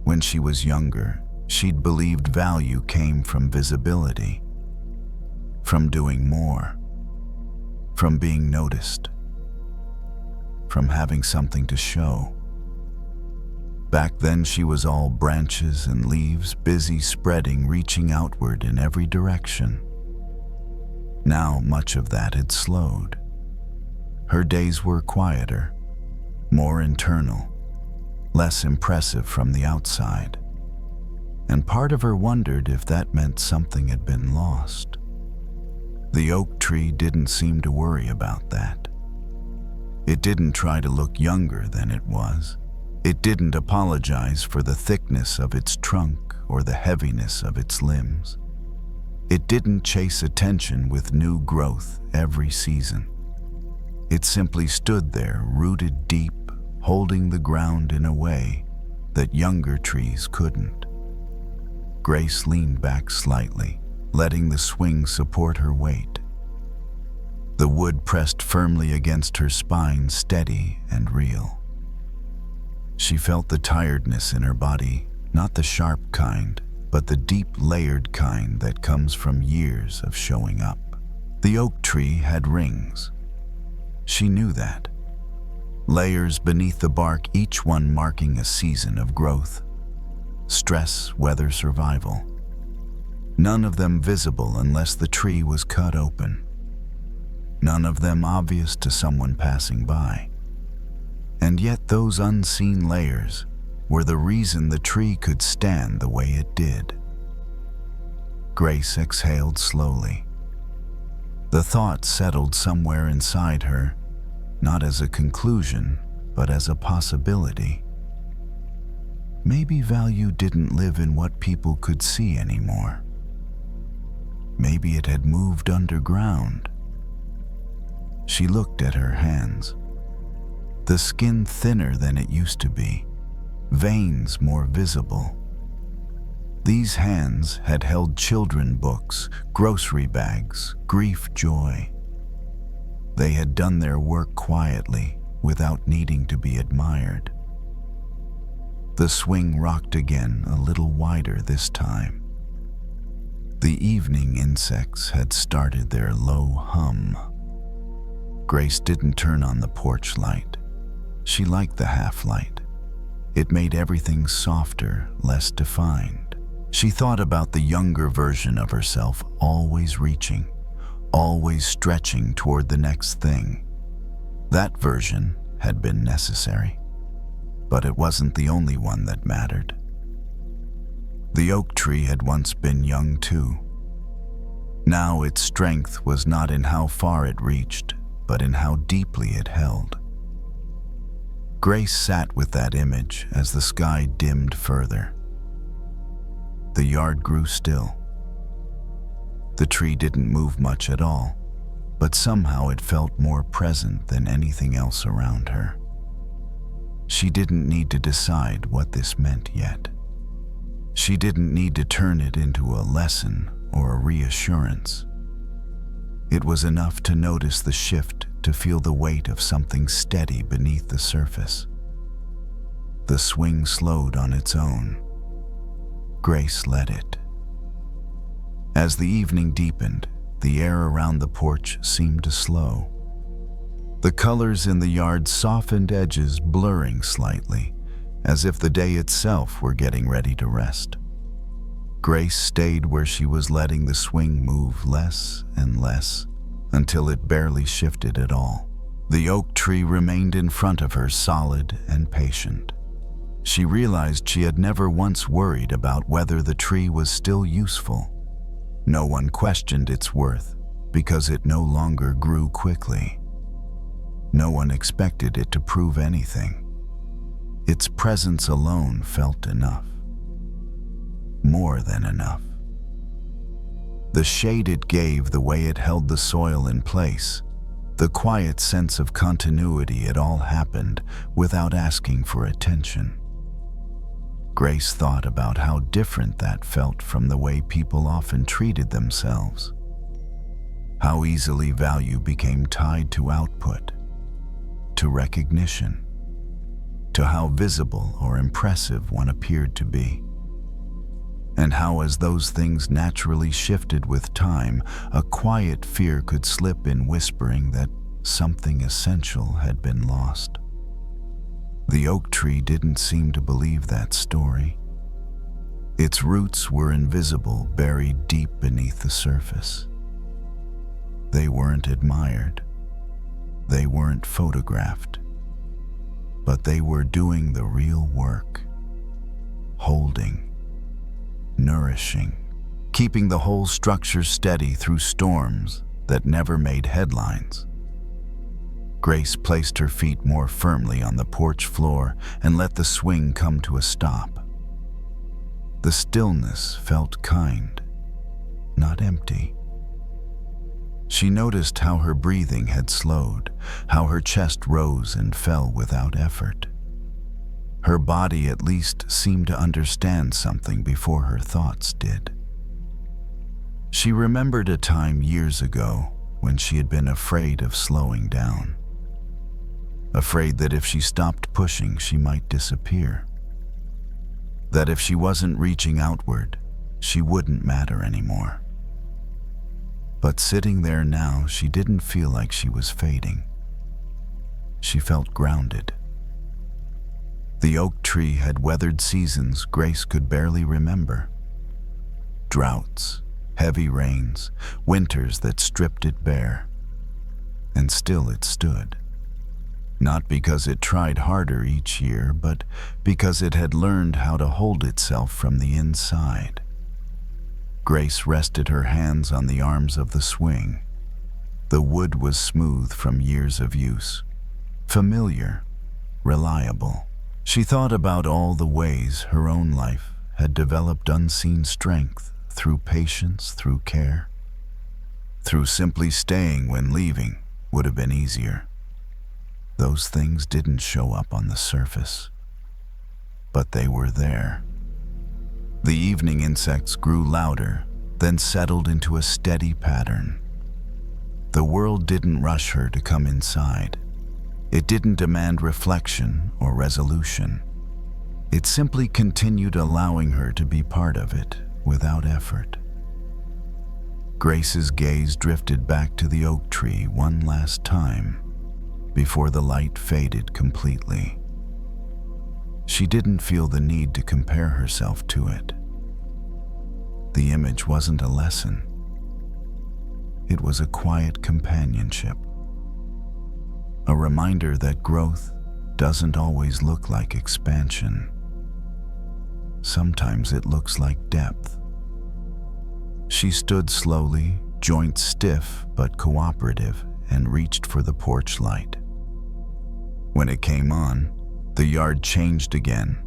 when she was younger, she'd believed value came from visibility, from doing more, from being noticed, from having something to show. Back then she was all branches and leaves, busy spreading, reaching outward in every direction. Now much of that had slowed. Her days were quieter, more internal, less impressive from the outside. And part of her wondered if that meant something had been lost. The oak tree didn't seem to worry about that. It didn't try to look younger than it was. It didn't apologize for the thickness of its trunk or the heaviness of its limbs. It didn't chase attention with new growth every season. It simply stood there, rooted deep, holding the ground in a way that younger trees couldn't. Grace leaned back slightly, letting the swing support her weight. The wood pressed firmly against her spine, steady and real. She felt the tiredness in her body, not the sharp kind, but the deep layered kind that comes from years of showing up. The oak tree had rings. She knew that. Layers beneath the bark, each one marking a season of growth. Stress, weather, survival. None of them visible unless the tree was cut open. None of them obvious to someone passing by. And yet those unseen layers were the reason the tree could stand the way it did. Grace exhaled slowly. The thought settled somewhere inside her, not as a conclusion, but as a possibility. Maybe value didn't live in what people could see anymore. Maybe it had moved underground. She looked at her hands. The skin thinner than it used to be, veins more visible. These hands had held children books, grocery bags, grief, joy. They had done their work quietly, without needing to be admired. The swing rocked again, a little wider this time. The evening insects had started their low hum. Grace didn't turn on the porch light. She liked the half-light. It made everything softer, less defined. She thought about the younger version of herself, always reaching, always stretching toward the next thing. That version had been necessary, but it wasn't the only one that mattered. The oak tree had once been young too. Now its strength was not in how far it reached, but in how deeply it held. Grace sat with that image as the sky dimmed further. The yard grew still. The tree didn't move much at all, but somehow it felt more present than anything else around her. She didn't need to decide what this meant yet. She didn't need to turn it into a lesson or a reassurance. It was enough to notice the shift, to feel the weight of something steady beneath the surface. The swing slowed on its own. Grace let it. As the evening deepened, the air around the porch seemed to slow. The colors in the yard softened, edges blurring slightly, as if the day itself were getting ready to rest. Grace stayed where she was, letting the swing move less and less until it barely shifted at all. The oak tree remained in front of her, solid and patient. She realized she had never once worried about whether the tree was still useful. No one questioned its worth because it no longer grew quickly. No one expected it to prove anything. Its presence alone felt enough. More than enough. The shade it gave, the way it held the soil in place, the quiet sense of continuity, it all happened without asking for attention. Grace thought about how different that felt from the way people often treated themselves. How easily value became tied to output, to recognition, to how visible or impressive one appeared to be. And how, as those things naturally shifted with time, a quiet fear could slip in, whispering that something essential had been lost. The oak tree didn't seem to believe that story. Its roots were invisible, buried deep beneath the surface. They weren't admired. They weren't photographed. But they were doing the real work. Holding, nourishing, keeping the whole structure steady through storms that never made headlines. Grace placed her feet more firmly on the porch floor and let the swing come to a stop. The stillness felt kind, not empty. She noticed how her breathing had slowed, how her chest rose and fell without effort. Her body at least seemed to understand something before her thoughts did. She remembered a time years ago when she had been afraid of slowing down. Afraid that if she stopped pushing, she might disappear. That if she wasn't reaching outward, she wouldn't matter anymore. But sitting there now, she didn't feel like she was fading. She felt grounded. The oak tree had weathered seasons Grace could barely remember. Droughts, heavy rains, winters that stripped it bare. And still it stood. Not because it tried harder each year, but because it had learned how to hold itself from the inside. Grace rested her hands on the arms of the swing. The wood was smooth from years of use. Familiar, reliable. She thought about all the ways her own life had developed unseen strength through patience, through care, through simply staying when leaving would have been easier. Those things didn't show up on the surface, but they were there. The evening insects grew louder, then settled into a steady pattern. The world didn't rush her to come inside. It didn't demand reflection or resolution. It simply continued, allowing her to be part of it without effort. Grace's gaze drifted back to the oak tree one last time before the light faded completely. She didn't feel the need to compare herself to it. The image wasn't a lesson. It was a quiet companionship. A reminder that growth doesn't always look like expansion. Sometimes it looks like depth. She stood slowly, joints stiff but cooperative, and reached for the porch light. When it came on, The yard changed again,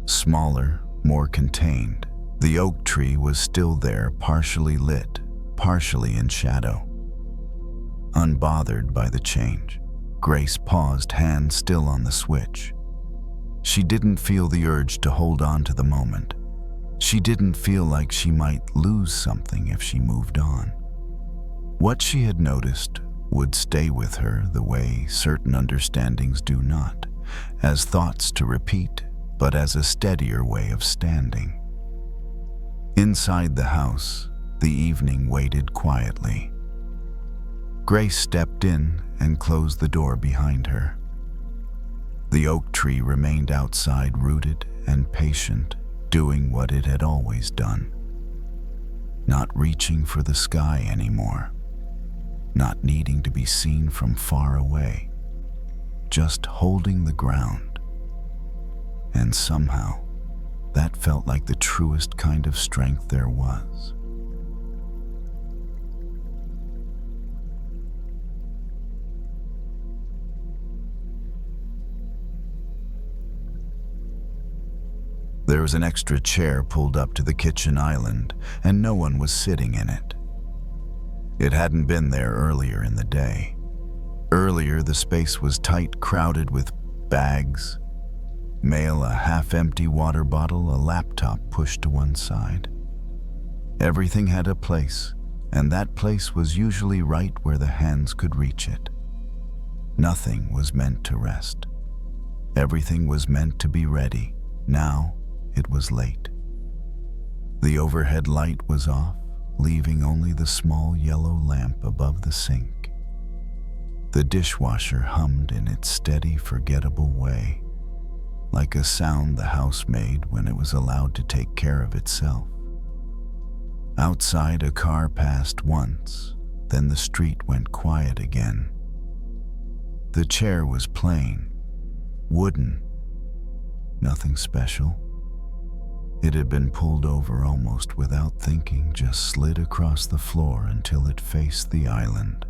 smaller, more contained. The oak tree was still there, partially lit, partially in shadow. Unbothered by the change, Grace paused, hand still on the switch. She didn't feel the urge to hold on to the moment. She didn't feel like she might lose something if she moved on. What she had noticed would stay with her the way certain understandings do not, as thoughts to repeat, but as a steadier way of standing. Inside the house, the evening waited quietly. Grace stepped in and closed the door behind her. The oak tree remained outside, rooted and patient, doing what it had always done. Not reaching for the sky anymore, not needing to be seen from far away, just holding the ground. And somehow, that felt like the truest kind of strength there was. There was an extra chair pulled up to the kitchen island, and no one was sitting in it. It hadn't been there earlier in the day. Earlier, the space was tight, crowded with bags, mail, a half-empty water bottle, a laptop pushed to one side. Everything had a place, and that place was usually right where the hands could reach it. Nothing was meant to rest. Everything was meant to be ready. Now, it was late. The overhead light was off, leaving only the small yellow lamp above the sink. The dishwasher hummed in its steady, forgettable way, like a sound the house made when it was allowed to take care of itself. Outside, a car passed once, then the street went quiet again. The chair was plain, wooden, nothing special. It had been pulled over almost without thinking, just slid across the floor until it faced the island.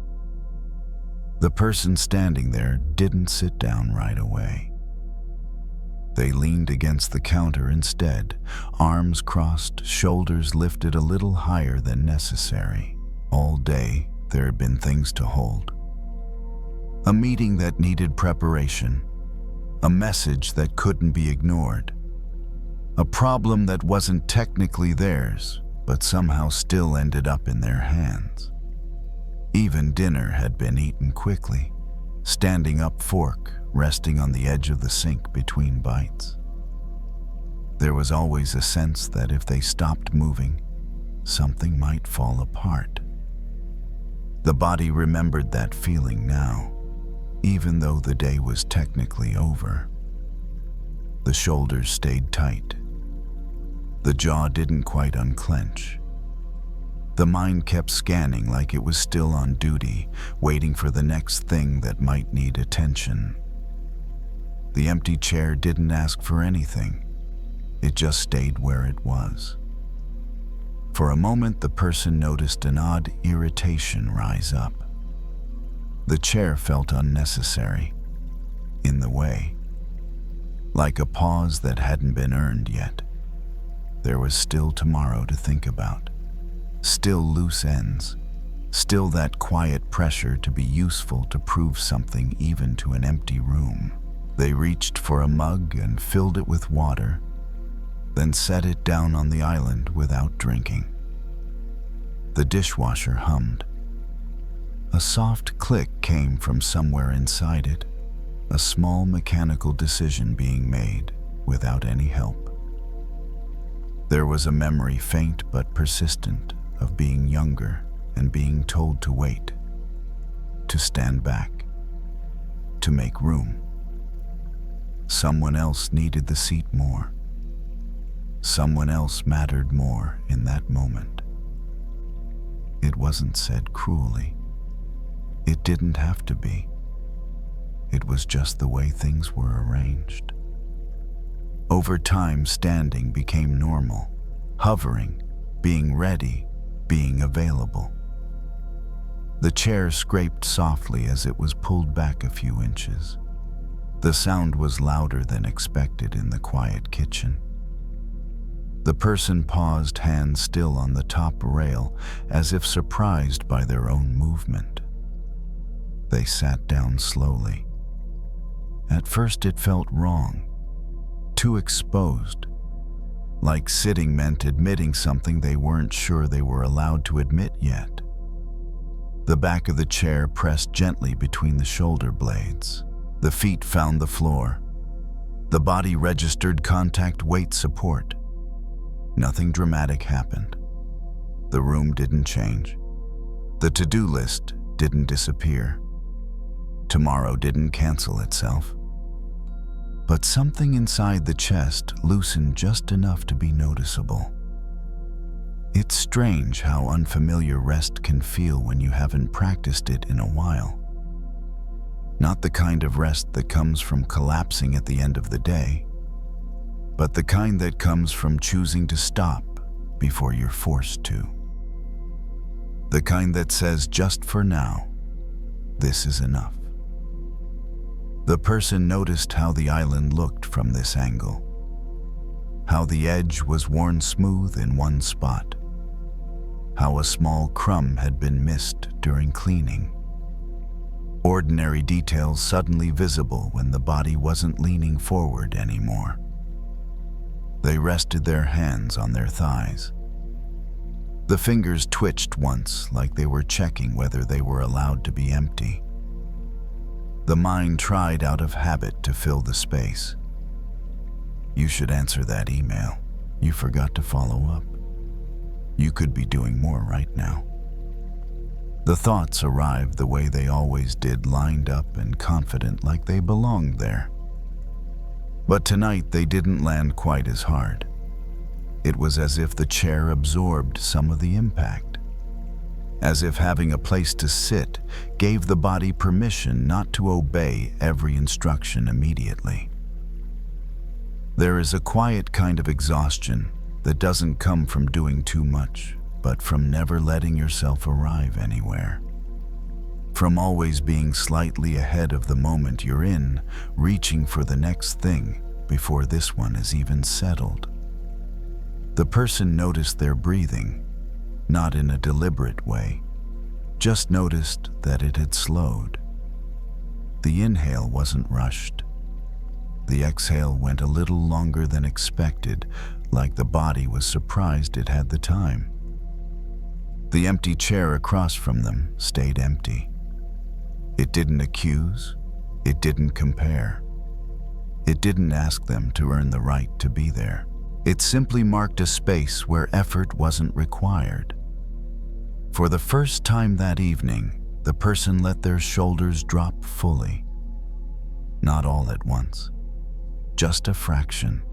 The person standing there didn't sit down right away. They leaned against the counter instead, arms crossed, shoulders lifted a little higher than necessary. All day, there had been things to hold. A meeting that needed preparation, a message that couldn't be ignored, a problem that wasn't technically theirs, but somehow still ended up in their hands. Even dinner had been eaten quickly, standing up fork resting on the edge of the sink between bites. There was always a sense that if they stopped moving, something might fall apart. The body remembered that feeling now, even though the day was technically over. The shoulders stayed tight. The jaw didn't quite unclench. The mind kept scanning like it was still on duty, waiting for the next thing that might need attention. The empty chair didn't ask for anything. It just stayed where it was. For a moment, the person noticed an odd irritation rise up. The chair felt unnecessary, in the way, like a pause that hadn't been earned yet. There was still tomorrow to think about, still loose ends, still that quiet pressure to be useful, to prove something even to an empty room. They reached for a mug and filled it with water, then set it down on the island without drinking. The dishwasher hummed. A soft click came from somewhere inside it, a small mechanical decision being made without any help. There was a memory, faint but persistent, of being younger and being told to wait, to stand back, to make room. Someone else needed the seat more. Someone else mattered more in that moment. It wasn't said cruelly. It didn't have to be. It was just the way things were arranged. Over time, standing became normal, hovering, being ready, being available. The chair scraped softly as it was pulled back a few inches. The sound was louder than expected in the quiet kitchen. The person paused, hands still on the top rail, as if surprised by their own movement. They sat down slowly. At first it felt wrong, too exposed, like sitting meant admitting something they weren't sure they were allowed to admit yet. The back of the chair pressed gently between the shoulder blades. The feet found the floor. The body registered contact, weight support. Nothing dramatic happened. The room didn't change. The to-do list didn't disappear. Tomorrow didn't cancel itself. But something inside the chest loosened just enough to be noticeable. It's strange how unfamiliar rest can feel when you haven't practiced it in a while. Not the kind of rest that comes from collapsing at the end of the day, but the kind that comes from choosing to stop before you're forced to. The kind that says, just for now, this is enough. The person noticed how the island looked from this angle, how the edge was worn smooth in one spot, how a small crumb had been missed during cleaning. Ordinary details suddenly visible when the body wasn't leaning forward anymore. They rested their hands on their thighs. The fingers twitched once, like they were checking whether they were allowed to be empty. The mind tried out of habit to fill the space. You should answer that email. You forgot to follow up. You could be doing more right now. The thoughts arrived the way they always did, lined up and confident, like they belonged there. But tonight they didn't land quite as hard. It was as if the chair absorbed some of the impact. As if having a place to sit gave the body permission not to obey every instruction immediately. There is a quiet kind of exhaustion that doesn't come from doing too much, but from never letting yourself arrive anywhere. From always being slightly ahead of the moment you're in, reaching for the next thing before this one is even settled. The person noticed their breathing, not in a deliberate way, just noticed that it had slowed. The inhale wasn't rushed. The exhale went a little longer than expected, like the body was surprised it had the time. The empty chair across from them stayed empty. It didn't accuse, it didn't compare. It didn't ask them to earn the right to be there. It simply marked a space where effort wasn't required. For the first time that evening, the person let their shoulders drop fully. Not all at once, just a fraction,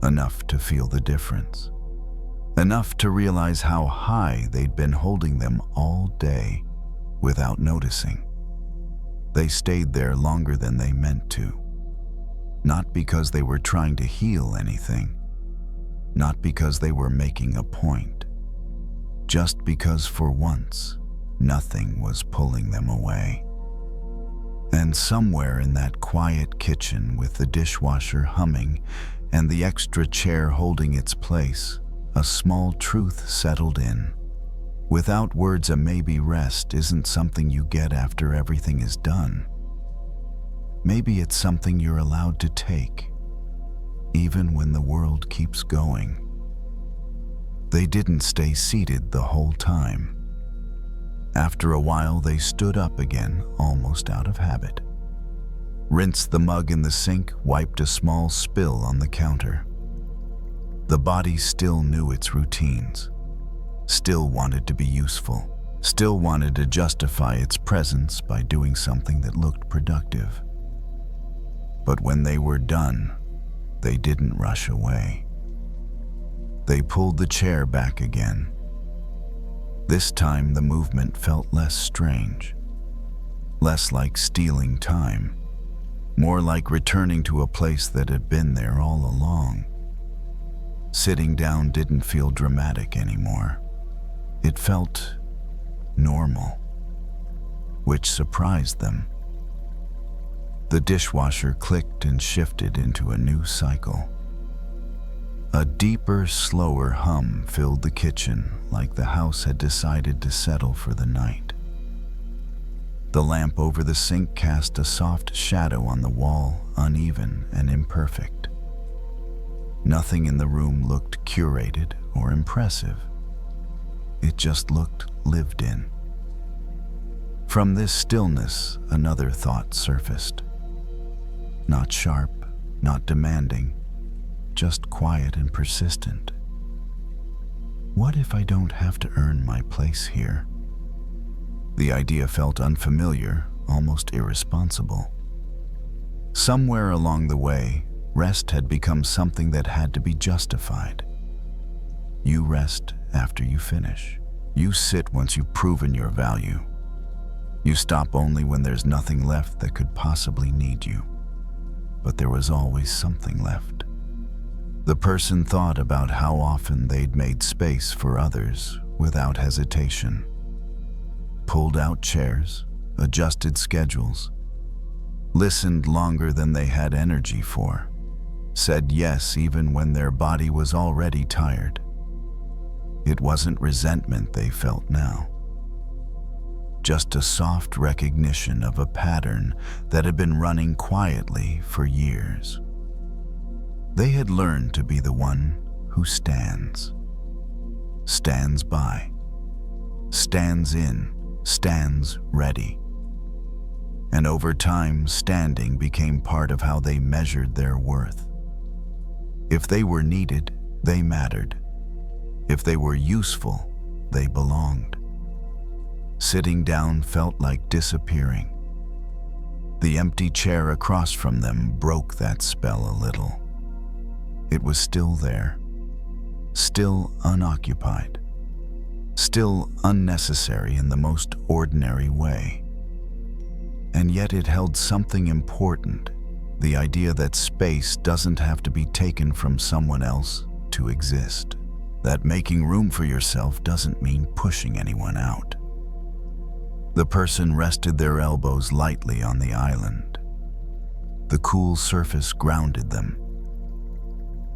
enough to feel the difference. Enough to realize how high they'd been holding them all day without noticing. They stayed there longer than they meant to. Not because they were trying to heal anything. Not because they were making a point. Just because for once, nothing was pulling them away. And somewhere in that quiet kitchen with the dishwasher humming and the extra chair holding its place, a small truth settled in. Without words, a maybe rest isn't something you get after everything is done. Maybe it's something you're allowed to take, even when the world keeps going. They didn't stay seated the whole time. After a while, they stood up again, almost out of habit. Rinsed the mug in the sink, wiped a small spill on the counter. The body still knew its routines, still wanted to be useful, still wanted to justify its presence by doing something that looked productive. But when they were done, they didn't rush away. They pulled the chair back again. This time the movement felt less strange, less like stealing time, more like returning to a place that had been there all along. Sitting down didn't feel dramatic anymore. It felt normal, which surprised them. The dishwasher clicked and shifted into a new cycle. A deeper, slower hum filled the kitchen, like the house had decided to settle for the night. The lamp over the sink cast a soft shadow on the wall, uneven and imperfect. Nothing in the room looked curated or impressive. It just looked lived in. From this stillness, another thought surfaced. Not sharp, not demanding, just quiet and persistent. What if I don't have to earn my place here? The idea felt unfamiliar, almost irresponsible. Somewhere along the way, rest had become something that had to be justified. You rest after you finish. You sit once you've proven your value. You stop only when there's nothing left that could possibly need you. But there was always something left. The person thought about how often they'd made space for others without hesitation. Pulled out chairs, adjusted schedules, listened longer than they had energy for, said yes even when their body was already tired. It wasn't resentment they felt now, just a soft recognition of a pattern that had been running quietly for years. They had learned to be the one who stands by, stands in, stands ready. And over time, standing became part of how they measured their worth. If they were needed, they mattered. If they were useful, they belonged. Sitting down felt like disappearing. The empty chair across from them broke that spell a little. It was still there, still unoccupied, still unnecessary in the most ordinary way. And yet it held something important, the idea that space doesn't have to be taken from someone else to exist, that making room for yourself doesn't mean pushing anyone out. The person rested their elbows lightly on the island. The cool surface grounded them.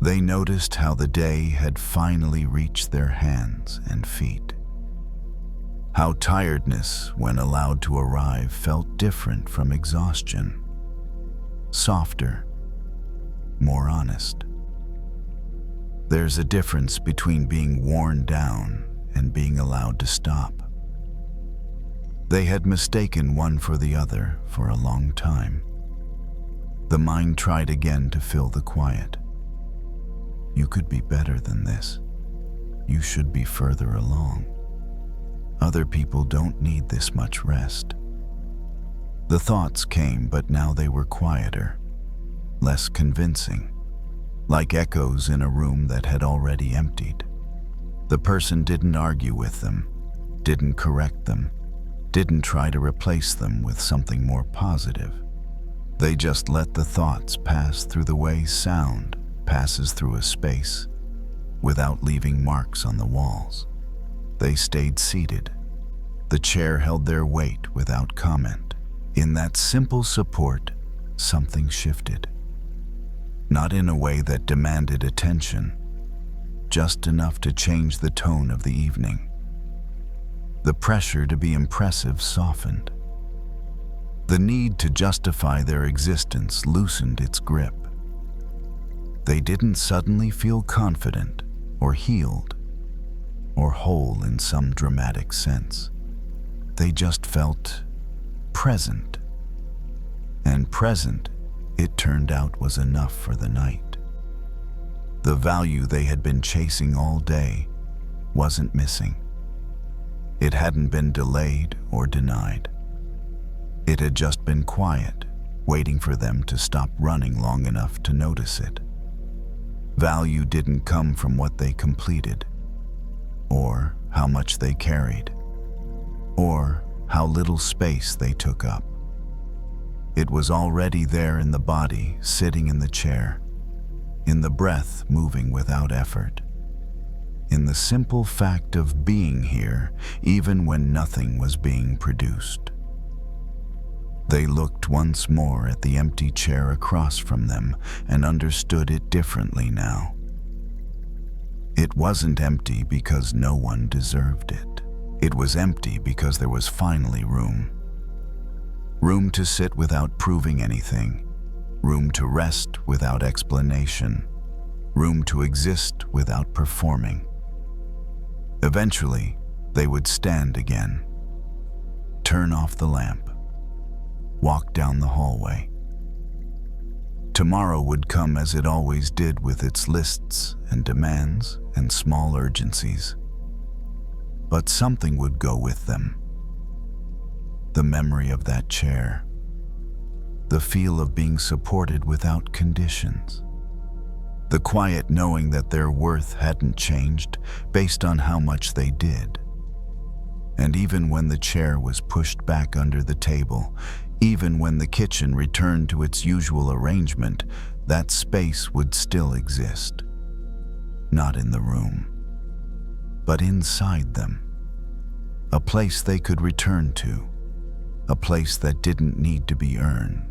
They noticed how the day had finally reached their hands and feet. How tiredness, when allowed to arrive, felt different from exhaustion. Softer, more honest. There's a difference between being worn down and being allowed to stop. They had mistaken one for the other for a long time. The mind tried again to fill the quiet. You could be better than this. You should be further along. Other people don't need this much rest. The thoughts came, but now they were quieter, less convincing, like echoes in a room that had already emptied. The person didn't argue with them, didn't correct them, didn't try to replace them with something more positive. They just let the thoughts pass through the way sound passes through a space, without leaving marks on the walls. They stayed seated. The chair held their weight without comment. In that simple support, something shifted. Not in a way that demanded attention, just enough to change the tone of the evening. The pressure to be impressive softened. The need to justify their existence loosened its grip. They didn't suddenly feel confident or healed or whole in some dramatic sense. They just felt present. And present, it turned out, was enough for the night. The value they had been chasing all day wasn't missing. It hadn't been delayed or denied. It had just been quiet, waiting for them to stop running long enough to notice it. Value didn't come from what they completed, or how much they carried, or how little space they took up. It was already there in the body, sitting in the chair, in the breath moving without effort, in the simple fact of being here even when nothing was being produced. They looked once more at the empty chair across from them and understood it differently now. It wasn't empty because no one deserved it. It was empty because there was finally room. Room to sit without proving anything. Room to rest without explanation. Room to exist without performing. Eventually, they would stand again, turn off the lamp, walk down the hallway. Tomorrow would come as it always did, with its lists and demands and small urgencies. But something would go with them. The memory of that chair. The feel of being supported without conditions. The quiet knowing that their worth hadn't changed based on how much they did. And even when the chair was pushed back under the table, even when the kitchen returned to its usual arrangement, that space would still exist. Not in the room, but inside them. A place they could return to, a place that didn't need to be earned.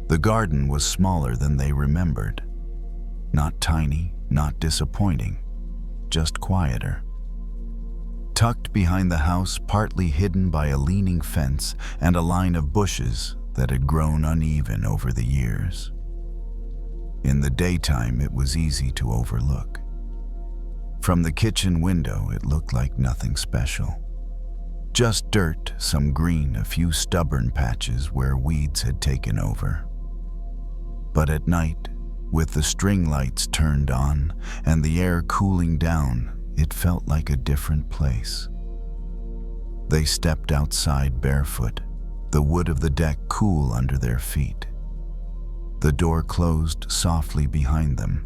The garden was smaller than they remembered. Not tiny, not disappointing, just quieter. Tucked behind the house, partly hidden by a leaning fence and a line of bushes that had grown uneven over the years. In the daytime, it was easy to overlook. From the kitchen window, it looked like nothing special. Just dirt, some green, a few stubborn patches where weeds had taken over. But at night, with the string lights turned on and the air cooling down, it felt like a different place. They stepped outside barefoot, the wood of the deck cool under their feet. The door closed softly behind them,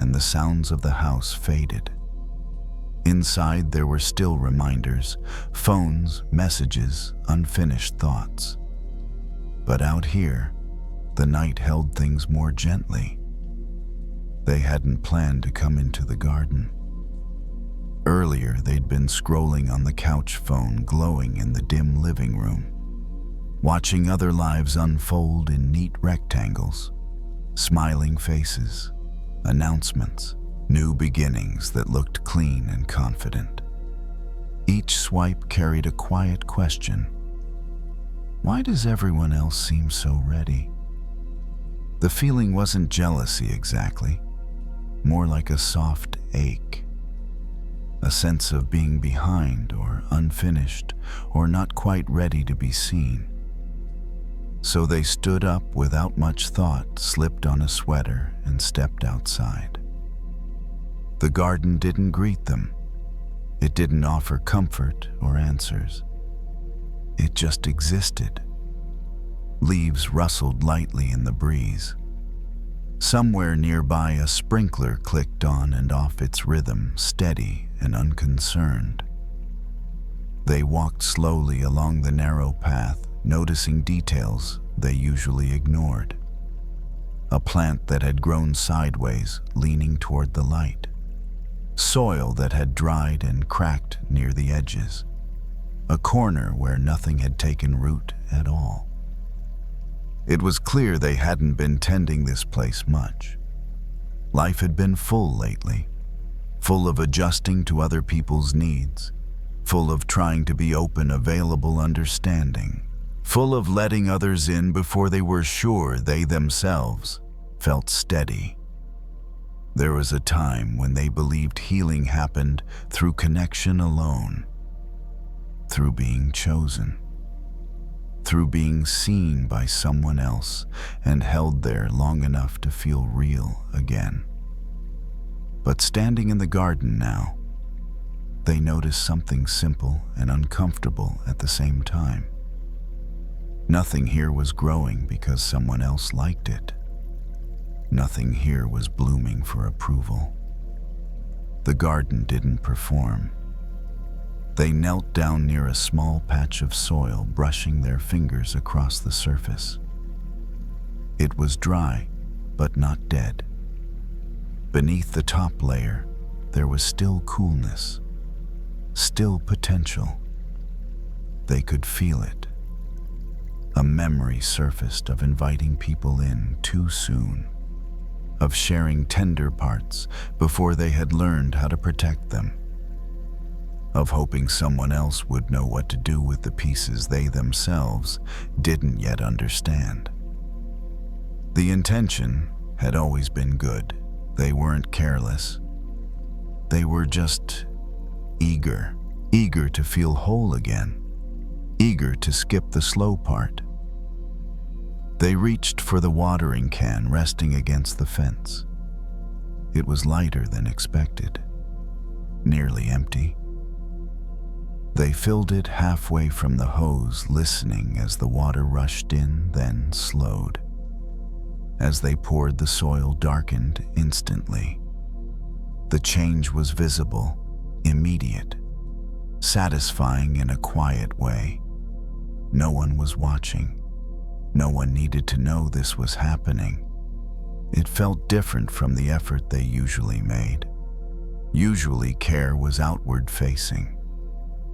and the sounds of the house faded. Inside, there were still reminders, phones, messages, unfinished thoughts. But out here, the night held things more gently. They hadn't planned to come into the garden. Earlier, they'd been scrolling on the couch phone, glowing in the dim living room, watching other lives unfold in neat rectangles, smiling faces, announcements, new beginnings that looked clean and confident. Each swipe carried a quiet question. Why does everyone else seem so ready? The feeling wasn't jealousy exactly, more like a soft ache, a sense of being behind or unfinished or not quite ready to be seen. So they stood up without much thought, slipped on a sweater, and stepped outside. The garden didn't greet them. It didn't offer comfort or answers. It just existed. Leaves rustled lightly in the breeze. Somewhere nearby, a sprinkler clicked on and off its rhythm, steady and unconcerned. They walked slowly along the narrow path, noticing details they usually ignored. A plant that had grown sideways, leaning toward the light. Soil that had dried and cracked near the edges. A corner where nothing had taken root at all. It was clear they hadn't been tending this place much. Life had been full lately, full of adjusting to other people's needs, full of trying to be open, available, understanding, full of letting others in before they were sure they themselves felt steady. There was a time when they believed healing happened through connection alone, through being chosen, through being seen by someone else and held there long enough to feel real again. But standing in the garden now, they noticed something simple and uncomfortable at the same time. Nothing here was growing because someone else liked it. Nothing here was blooming for approval. The garden didn't perform. They knelt down near a small patch of soil, brushing their fingers across the surface. It was dry, but not dead. Beneath the top layer, there was still coolness, still potential. They could feel it. A memory surfaced of inviting people in too soon, of sharing tender parts before they had learned how to protect them, of hoping someone else would know what to do with the pieces they themselves didn't yet understand. The intention had always been good. They weren't careless. They were just eager to feel whole again, eager to skip the slow part. They reached for the watering can resting against the fence. It was lighter than expected, nearly empty. They filled it halfway from the hose, listening as the water rushed in, then slowed. As they poured, the soil darkened instantly. The change was visible, immediate, satisfying in a quiet way. No one was watching. No one needed to know this was happening. It felt different from the effort they usually made. Usually, care was outward facing.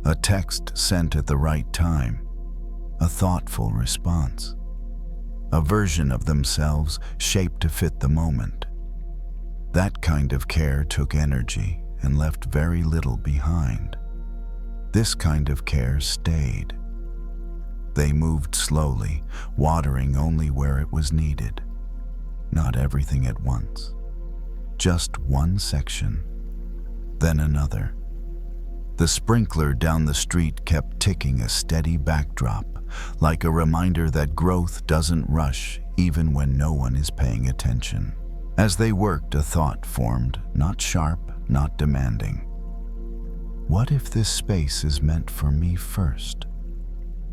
A text sent at the right time, a thoughtful response, a version of themselves shaped to fit the moment. That kind of care took energy and left very little behind. This kind of care stayed. They moved slowly, watering only where it was needed. Not everything at once. Just one section, then another. The sprinkler down the street kept ticking, a steady backdrop, like a reminder that growth doesn't rush even when no one is paying attention. As they worked, a thought formed, not sharp, not demanding. What if this space is meant for me first?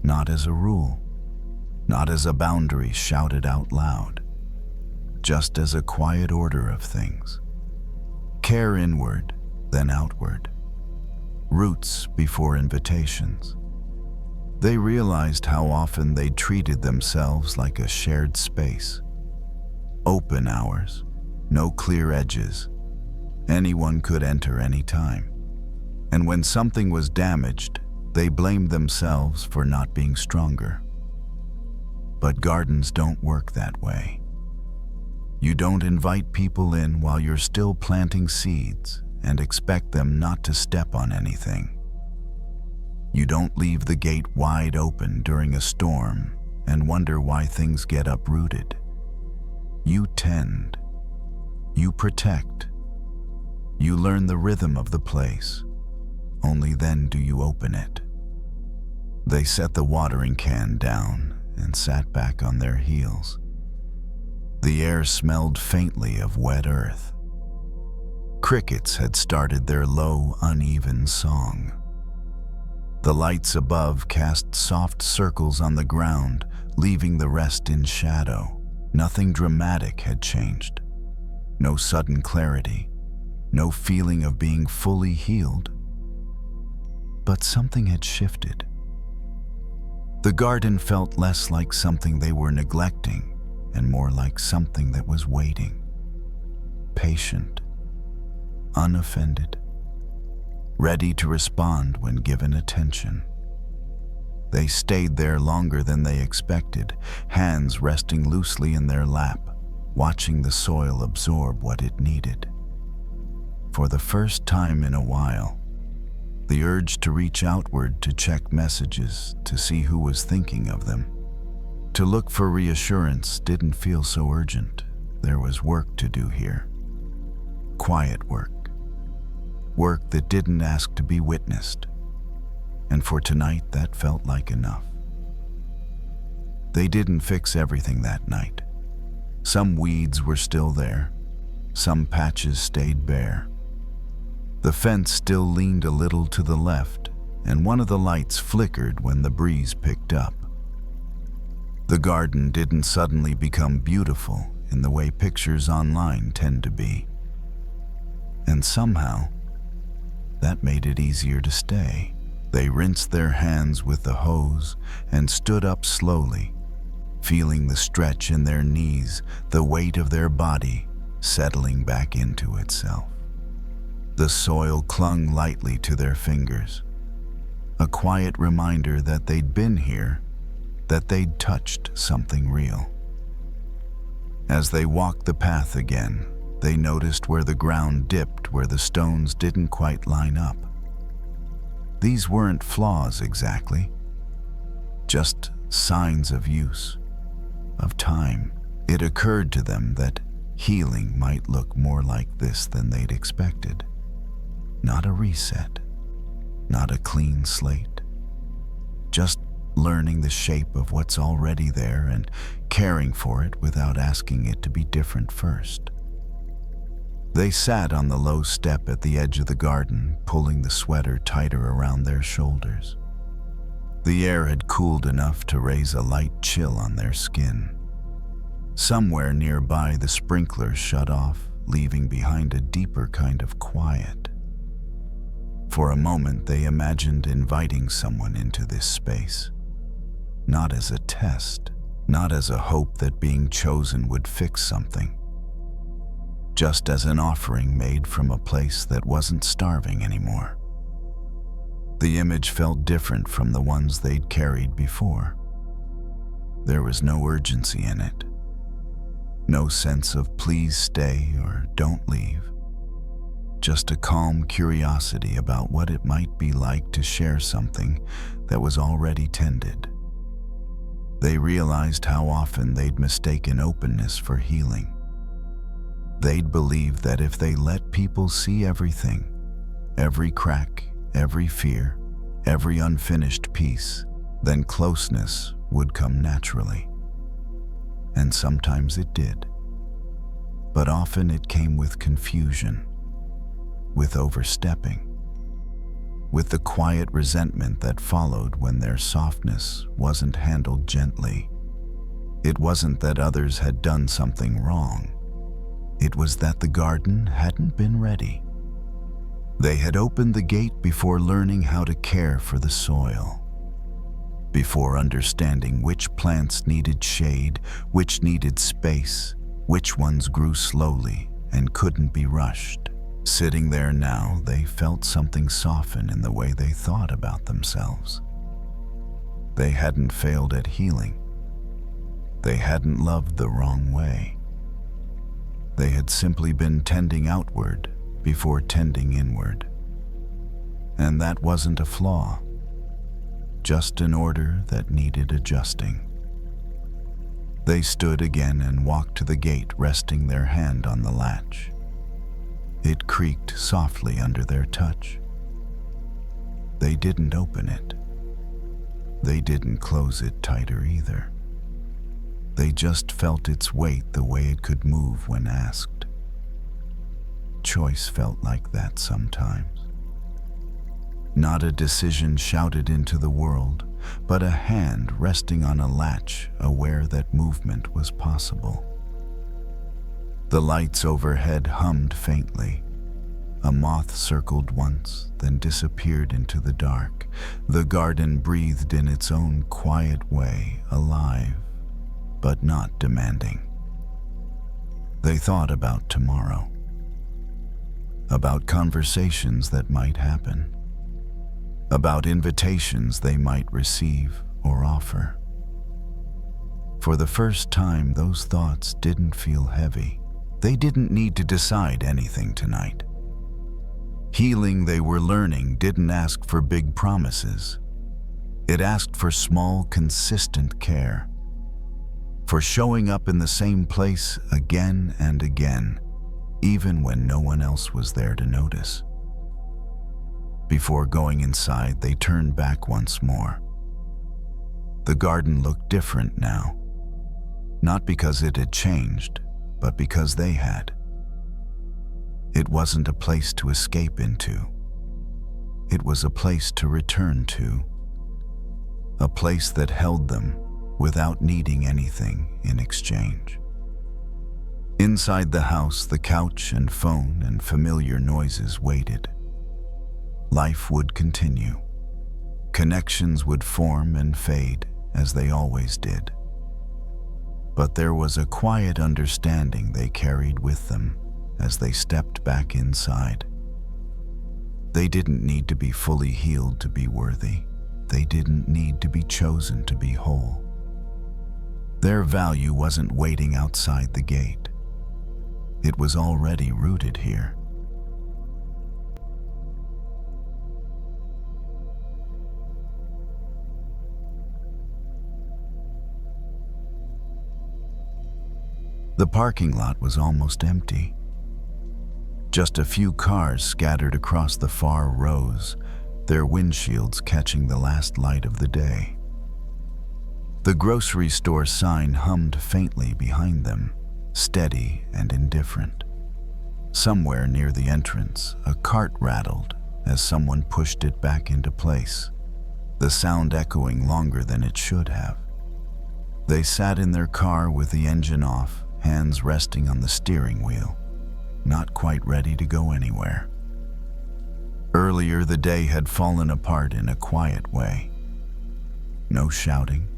Not as a rule, not as a boundary shouted out loud, just as a quiet order of things. Care inward, then outward. Roots before invitations. They realized how often they treated themselves like a shared space. Open hours, no clear edges. Anyone could enter any time. And when something was damaged, they blamed themselves for not being stronger. But gardens don't work that way. You don't invite people in while you're still planting seeds and expect them not to step on anything. You don't leave the gate wide open during a storm and wonder why things get uprooted. You tend. You protect. You learn the rhythm of the place. Only then do you open it. They set the watering can down and sat back on their heels. The air smelled faintly of wet earth. Crickets had started their low, uneven song. The lights above cast soft circles on the ground, leaving the rest in shadow. Nothing dramatic had changed. No sudden clarity. No feeling of being fully healed. But something had shifted. The garden felt less like something they were neglecting and more like something that was waiting. Patient. Unoffended, ready to respond when given attention. They stayed there longer than they expected, hands resting loosely in their lap, watching the soil absorb what it needed. For the first time in a while, the urge to reach outward to check messages, to see who was thinking of them, to look for reassurance didn't feel so urgent. There was work to do here. Quiet work. Work that didn't ask to be witnessed. And for tonight, that felt like enough. They didn't fix everything that night. Some weeds were still there. Some patches stayed bare. The fence still leaned a little to the left, and one of the lights flickered when the breeze picked up. The garden didn't suddenly become beautiful in the way pictures online tend to be. And somehow, that made it easier to stay. They rinsed their hands with the hose and stood up slowly, feeling the stretch in their knees, the weight of their body settling back into itself. The soil clung lightly to their fingers, a quiet reminder that they'd been here, that they'd touched something real. As they walked the path again, they noticed where the ground dipped, where the stones didn't quite line up. These weren't flaws exactly, just signs of use, of time. It occurred to them that healing might look more like this than they'd expected. Not a reset, not a clean slate, just learning the shape of what's already there and caring for it without asking it to be different first. They sat on the low step at the edge of the garden, pulling the sweater tighter around their shoulders. The air had cooled enough to raise a light chill on their skin. Somewhere nearby, the sprinklers shut off, leaving behind a deeper kind of quiet. For a moment, they imagined inviting someone into this space. Not as a test, not as a hope that being chosen would fix something. Just as an offering made from a place that wasn't starving anymore. The image felt different from the ones they'd carried before. There was no urgency in it. No sense of please stay or don't leave. Just a calm curiosity about what it might be like to share something that was already tended. They realized how often they'd mistaken openness for healing. They'd believed that if they let people see everything, every crack, every fear, every unfinished piece, then closeness would come naturally. And sometimes it did. But often it came with confusion, with overstepping, with the quiet resentment that followed when their softness wasn't handled gently. It wasn't that others had done something wrong. It was that the garden hadn't been ready. They had opened the gate before learning how to care for the soil, before understanding which plants needed shade, which needed space, which ones grew slowly and couldn't be rushed. Sitting there now, they felt something soften in the way they thought about themselves. They hadn't failed at healing. They hadn't loved the wrong way. They had simply been tending outward before tending inward. And that wasn't a flaw, just an order that needed adjusting. They stood again and walked to the gate, resting their hand on the latch. It creaked softly under their touch. They didn't open it. They didn't close it tighter either. They just felt its weight the way it could move when asked. Choice felt like that sometimes. Not a decision shouted into the world, but a hand resting on a latch, aware that movement was possible. The lights overhead hummed faintly. A moth circled once, then disappeared into the dark. The garden breathed in its own quiet way, alive, but not demanding. They thought about tomorrow, about conversations that might happen, about invitations they might receive or offer. For the first time, those thoughts didn't feel heavy. They didn't need to decide anything tonight. Healing they were learning didn't ask for big promises. It asked for small, consistent care, for showing up in the same place again and again, even when no one else was there to notice. Before going inside, they turned back once more. The garden looked different now, not because it had changed, but because they had. It wasn't a place to escape into. It was a place to return to, a place that held them without needing anything in exchange. Inside the house, the couch and phone and familiar noises waited. Life would continue. Connections would form and fade as they always did. But there was a quiet understanding they carried with them as they stepped back inside. They didn't need to be fully healed to be worthy. They didn't need to be chosen to be whole. Their value wasn't waiting outside the gate. It was already rooted here. The parking lot was almost empty. Just a few cars scattered across the far rows, their windshields catching the last light of the day. The grocery store sign hummed faintly behind them, steady and indifferent. Somewhere near the entrance, a cart rattled as someone pushed it back into place, the sound echoing longer than it should have. They sat in their car with the engine off, hands resting on the steering wheel, not quite ready to go anywhere. Earlier, the day had fallen apart in a quiet way. No shouting,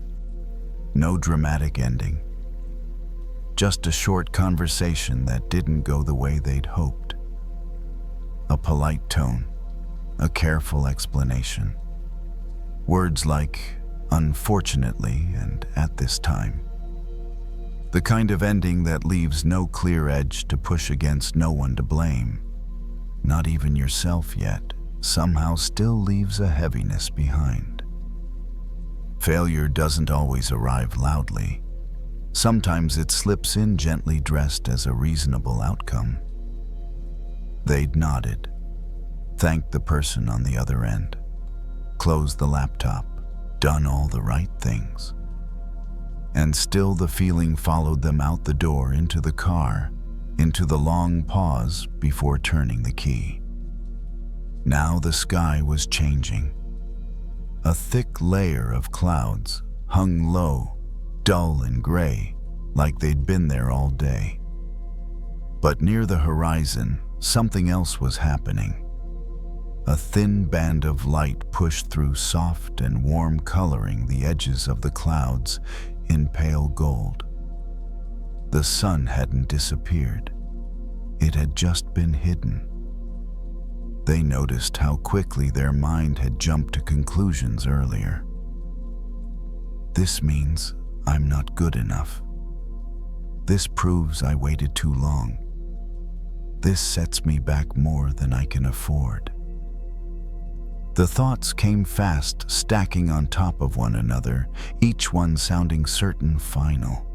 no dramatic ending. Just a short conversation that didn't go the way they'd hoped. A polite tone, a careful explanation. Words like, unfortunately and at this time. The kind of ending that leaves no clear edge to push against, no one to blame. Not even yourself yet, somehow still leaves a heaviness behind. Failure doesn't always arrive loudly. Sometimes it slips in gently dressed as a reasonable outcome. They'd nodded, thanked the person on the other end, closed the laptop, done all the right things. And still the feeling followed them out the door into the car, into the long pause before turning the key. Now the sky was changing. A thick layer of clouds hung low, dull and gray, like they'd been there all day. But near the horizon, something else was happening. A thin band of light pushed through soft and warm, coloring the edges of the clouds in pale gold. The sun hadn't disappeared. It had just been hidden. They noticed how quickly their mind had jumped to conclusions earlier. This means I'm not good enough. This proves I waited too long. This sets me back more than I can afford. The thoughts came fast, stacking on top of one another, each one sounding certain, final.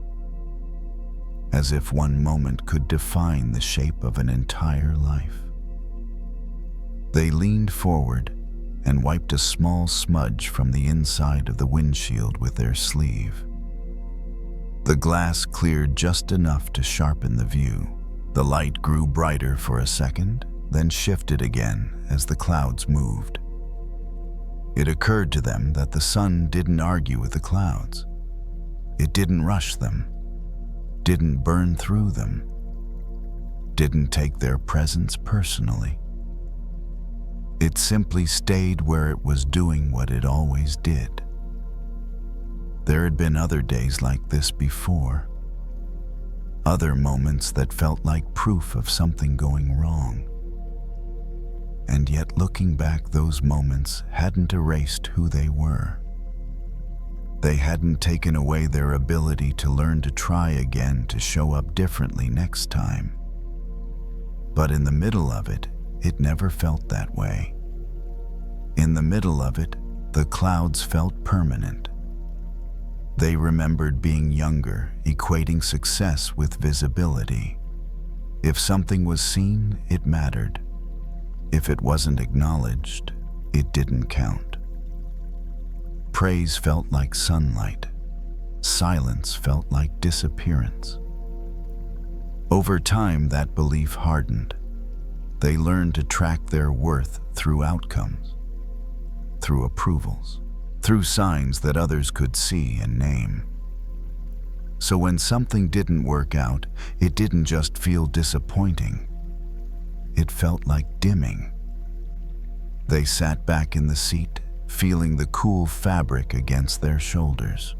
As if one moment could define the shape of an entire life. They leaned forward and wiped a small smudge from the inside of the windshield with their sleeve. The glass cleared just enough to sharpen the view. The light grew brighter for a second, then shifted again as the clouds moved. It occurred to them that the sun didn't argue with the clouds. It didn't rush them, didn't burn through them, didn't take their presence personally. It simply stayed where it was doing what it always did. There had been other days like this before. Other moments that felt like proof of something going wrong. And yet looking back, those moments hadn't erased who they were. They hadn't taken away their ability to learn to try again, to show up differently next time. But in the middle of it, it never felt that way. In the middle of it, the clouds felt permanent. They remembered being younger, equating success with visibility. If something was seen, it mattered. If it wasn't acknowledged, it didn't count. Praise felt like sunlight. Silence felt like disappearance. Over time, that belief hardened. They learned to track their worth through outcomes, through approvals, through signs that others could see and name. So when something didn't work out, it didn't just feel disappointing. It felt like dimming. They sat back in the seat, feeling the cool fabric against their shoulders.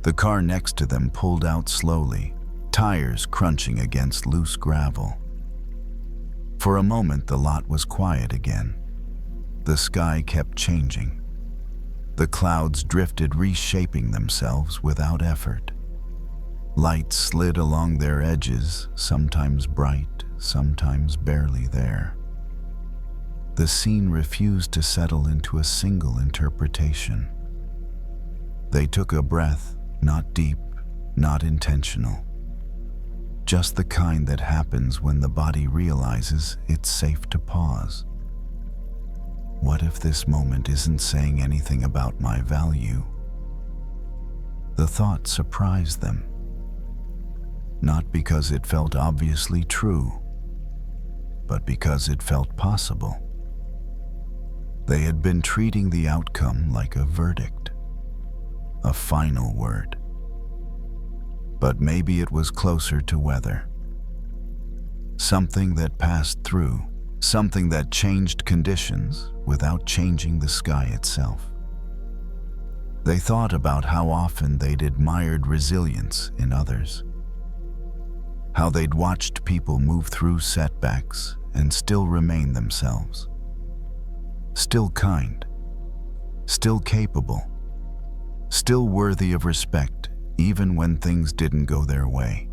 The car next to them pulled out slowly, tires crunching against loose gravel. For a moment, the lot was quiet again. The sky kept changing. The clouds drifted, reshaping themselves without effort. Lights slid along their edges, sometimes bright, sometimes barely there. The scene refused to settle into a single interpretation. They took a breath, not deep, not intentional. Just the kind that happens when the body realizes it's safe to pause. What if this moment isn't saying anything about my value? The thought surprised them. Not because it felt obviously true, but because it felt possible. They had been treating the outcome like a verdict, a final word. But maybe it was closer to weather. Something that passed through, something that changed conditions without changing the sky itself. They thought about how often they'd admired resilience in others, how they'd watched people move through setbacks and still remain themselves, still kind, still capable, still worthy of respect even when things didn't go their way.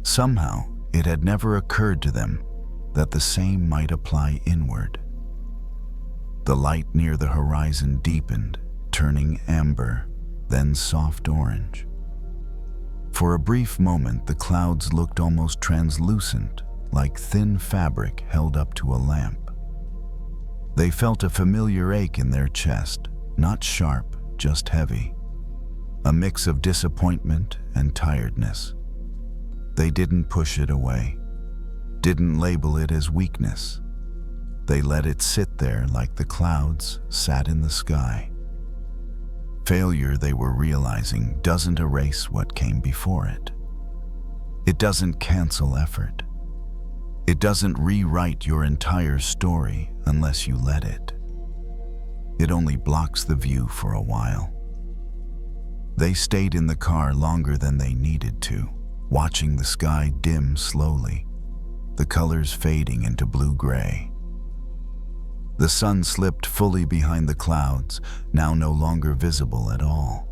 Somehow, it had never occurred to them that the same might apply inward. The light near the horizon deepened, turning amber, then soft orange. For a brief moment, the clouds looked almost translucent, like thin fabric held up to a lamp. They felt a familiar ache in their chest, not sharp, just heavy. A mix of disappointment and tiredness. They didn't push it away, didn't label it as weakness. They let it sit there like the clouds sat in the sky. Failure, they were realizing, doesn't erase what came before it. It doesn't cancel effort. It doesn't rewrite your entire story unless you let it. It only blocks the view for a while. They stayed in the car longer than they needed to, watching the sky dim slowly, the colors fading into blue-gray. The sun slipped fully behind the clouds, now no longer visible at all.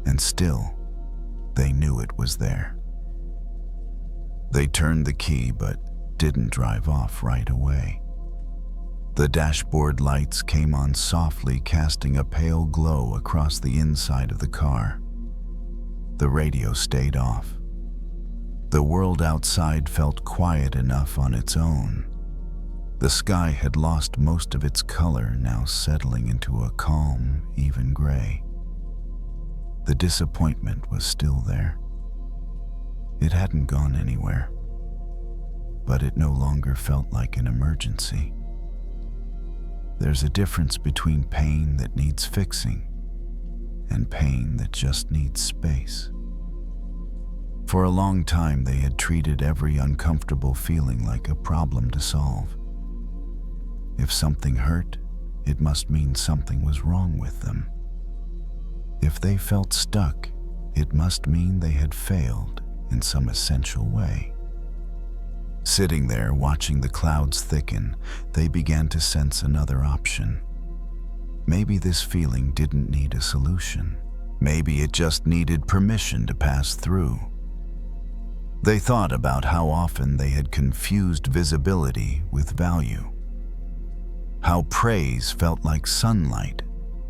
And still, they knew it was there. They turned the key but didn't drive off right away. The dashboard lights came on softly, casting a pale glow across the inside of the car. The radio stayed off. The world outside felt quiet enough on its own. The sky had lost most of its color, now settling into a calm, even gray. The disappointment was still there. It hadn't gone anywhere, but it no longer felt like an emergency. There's a difference between pain that needs fixing and pain that just needs space. For a long time, they had treated every uncomfortable feeling like a problem to solve. If something hurt, it must mean something was wrong with them. If they felt stuck, it must mean they had failed in some essential way. Sitting there, watching the clouds thicken, they began to sense another option. Maybe this feeling didn't need a solution. Maybe it just needed permission to pass through. They thought about how often they had confused visibility with value. How praise felt like sunlight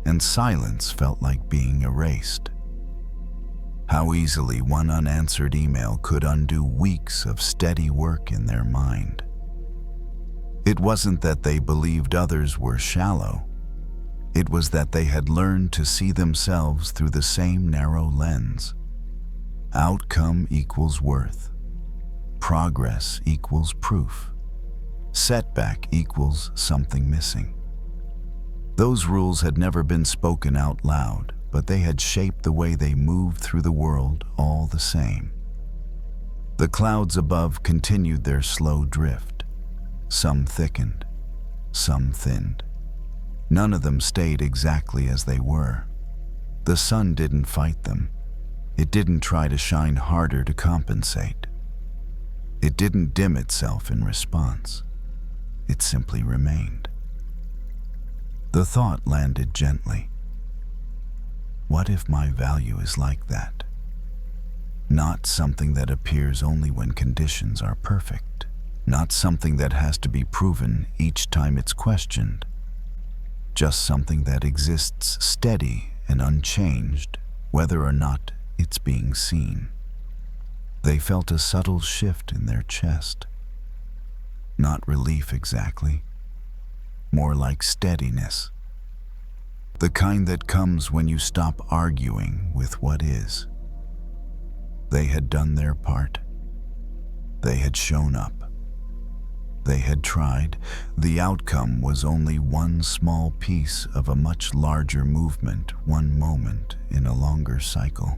and silence felt like being erased. How easily one unanswered email could undo weeks of steady work in their mind. It wasn't that they believed others were shallow. It was that they had learned to see themselves through the same narrow lens. Outcome equals worth. Progress equals proof. Setback equals something missing. Those rules had never been spoken out loud, but they had shaped the way they moved through the world all the same. The clouds above continued their slow drift. Some thickened, some thinned. None of them stayed exactly as they were. The sun didn't fight them. It didn't try to shine harder to compensate. It didn't dim itself in response. It simply remained. The thought landed gently. What if my value is like that? Not something that appears only when conditions are perfect. Not something that has to be proven each time it's questioned. Just something that exists steady and unchanged, whether or not it's being seen. They felt a subtle shift in their chest. Not relief exactly, more like steadiness. The kind that comes when you stop arguing with what is. They had done their part. They had shown up. They had tried. The outcome was only one small piece of a much larger movement, one moment in a longer cycle.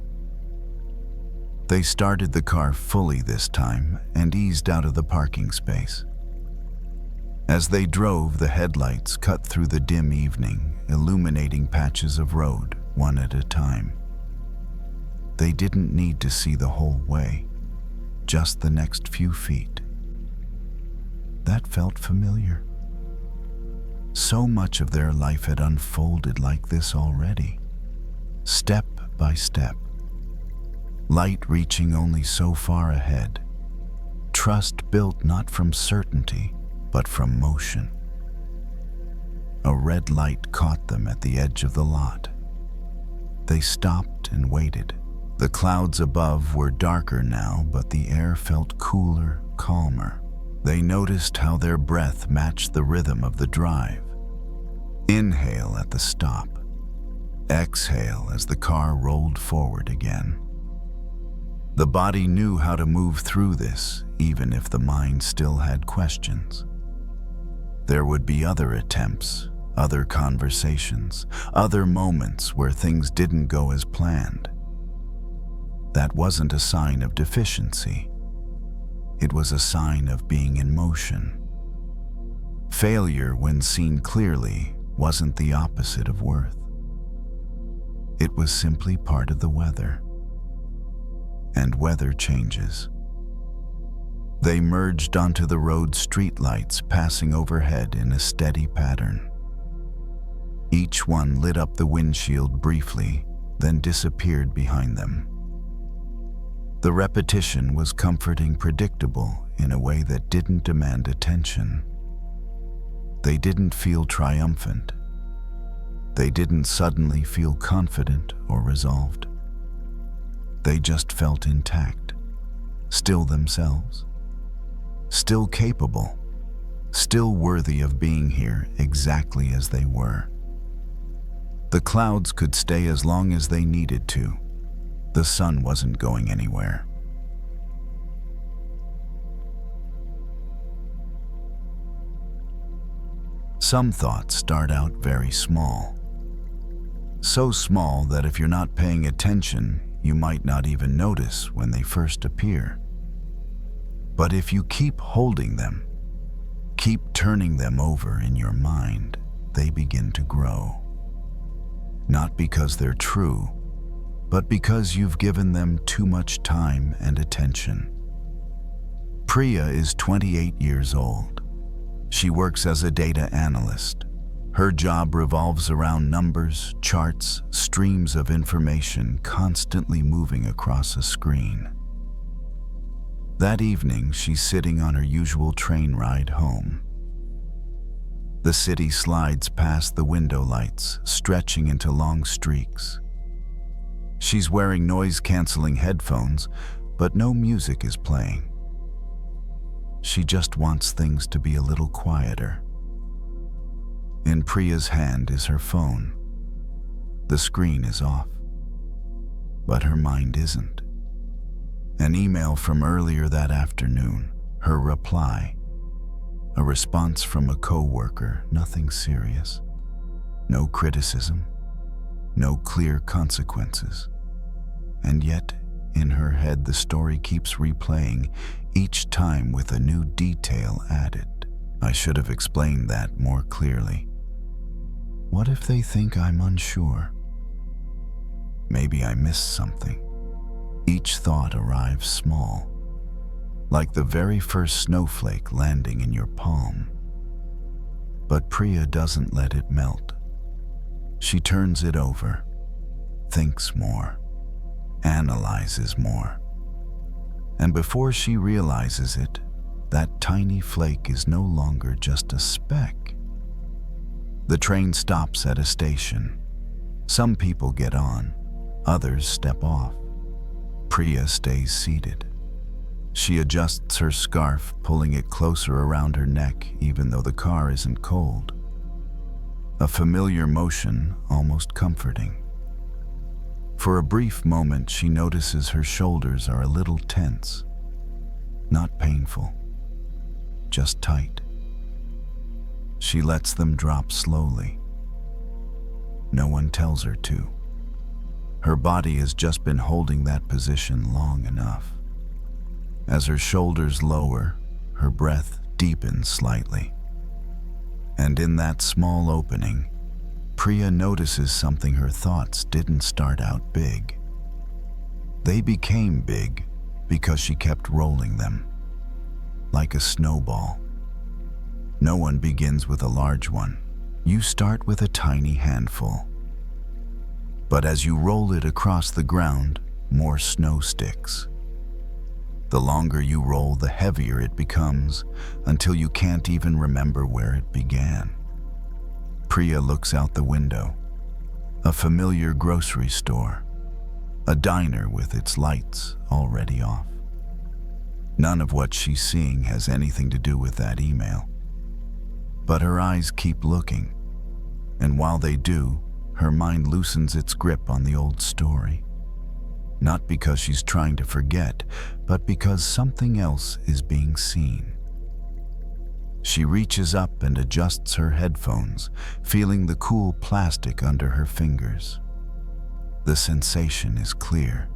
They started the car fully this time and eased out of the parking space. As they drove, the headlights cut through the dim evening, illuminating patches of road, one at a time. They didn't need to see the whole way, just the next few feet. That felt familiar. So much of their life had unfolded like this already, step by step. Light reaching only so far ahead. Trust built not from certainty, but from motion. A red light caught them at the edge of the lot. They stopped and waited. The clouds above were darker now, but the air felt cooler, calmer. They noticed how their breath matched the rhythm of the drive. Inhale at the stop. Exhale as the car rolled forward again. The body knew how to move through this, even if the mind still had questions. There would be other attempts, other conversations, other moments where things didn't go as planned. That wasn't a sign of deficiency. It was a sign of being in motion. Failure, when seen clearly, wasn't the opposite of worth. It was simply part of the weather. And weather changes. They merged onto the road's streetlights, passing overhead in a steady pattern. Each one lit up the windshield briefly, then disappeared behind them. The repetition was comforting, predictable in a way that didn't demand attention. They didn't feel triumphant. They didn't suddenly feel confident or resolved. They just felt intact, still themselves, still capable, still worthy of being here exactly as they were. The clouds could stay as long as they needed to. The sun wasn't going anywhere. Some thoughts start out very small. So small that if you're not paying attention, you might not even notice when they first appear. But if you keep holding them, keep turning them over in your mind, they begin to grow. Not because they're true, but because you've given them too much time and attention. Priya is 28 years old. She works as a data analyst. Her job revolves around numbers, charts, streams of information constantly moving across a screen. That evening, she's sitting on her usual train ride home. The city slides past the window lights, stretching into long streaks. She's wearing noise-canceling headphones, but no music is playing. She just wants things to be a little quieter. In Priya's hand is her phone. The screen is off, but her mind isn't. An email from earlier that afternoon, her reply. A response from a coworker, nothing serious. No criticism, no clear consequences. And yet, in her head, the story keeps replaying, each time with a new detail added. I should have explained that more clearly. What if they think I'm unsure? Maybe I missed something. Each thought arrives small, like the very first snowflake landing in your palm. But Priya doesn't let it melt. She turns it over, thinks more, analyzes more. And before she realizes it, that tiny flake is no longer just a speck. The train stops at a station. Some people get on, others step off. Priya stays seated. She adjusts her scarf, pulling it closer around her neck even though the car isn't cold. A familiar motion, almost comforting. For a brief moment, she notices her shoulders are a little tense. Not painful, just tight. She lets them drop slowly. No one tells her to. Her body has just been holding that position long enough. As her shoulders lower, her breath deepens slightly. And in that small opening, Priya notices something her thoughts didn't start out big. They became big because she kept rolling them, like a snowball. No one begins with a large one. You start with a tiny handful. But as you roll it across the ground, more snow sticks. The longer you roll, the heavier it becomes, until you can't even remember where it began. Priya looks out the window. A familiar grocery store. A diner with its lights already off. None of what she's seeing has anything to do with that email. But her eyes keep looking, and while they do, her mind loosens its grip on the old story. Not because she's trying to forget, but because something else is being seen. She reaches up and adjusts her headphones, feeling the cool plastic under her fingers. The sensation is clear,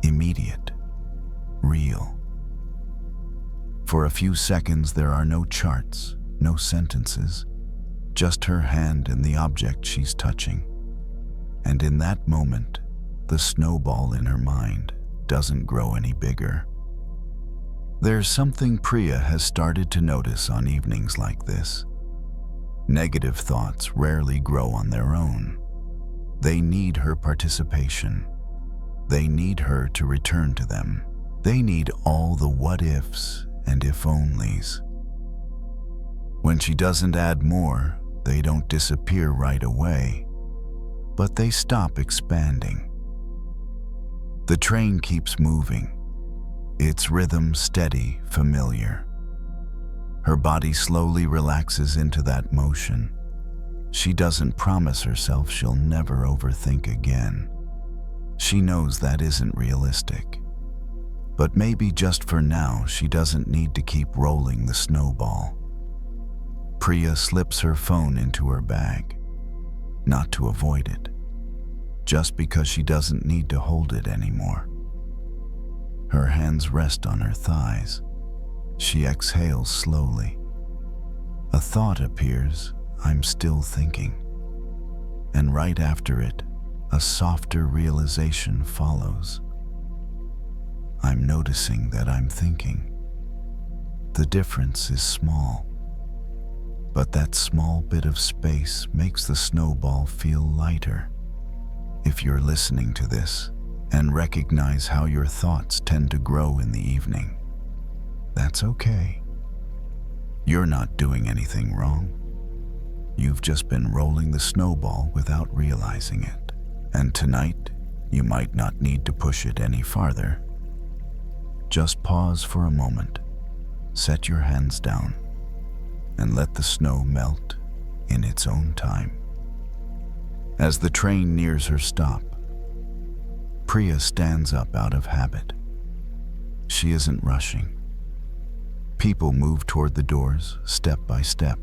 immediate, real. For a few seconds, there are no charts, no sentences, just her hand and the object she's touching. And in that moment, the snowball in her mind doesn't grow any bigger. There's something Priya has started to notice on evenings like this. Negative thoughts rarely grow on their own. They need her participation. They need her to return to them. They need all the what-ifs and if-onlys. When she doesn't add more, they don't disappear right away, but they stop expanding. The train keeps moving, its rhythm steady, familiar. Her body slowly relaxes into that motion. She doesn't promise herself she'll never overthink again. She knows that isn't realistic. But maybe just for now, she doesn't need to keep rolling the snowball. Priya slips her phone into her bag, not to avoid it, just because she doesn't need to hold it anymore. Her hands rest on her thighs. She exhales slowly. A thought appears, I'm still thinking. And right after it, a softer realization follows. I'm noticing that I'm thinking. The difference is small. But that small bit of space makes the snowball feel lighter. If you're listening to this and recognize how your thoughts tend to grow in the evening, that's okay. You're not doing anything wrong. You've just been rolling the snowball without realizing it. And tonight, you might not need to push it any farther. Just pause for a moment, set your hands down, and let the snow melt in its own time. As the train nears her stop, Priya stands up out of habit. She isn't rushing. People move toward the doors, step by step.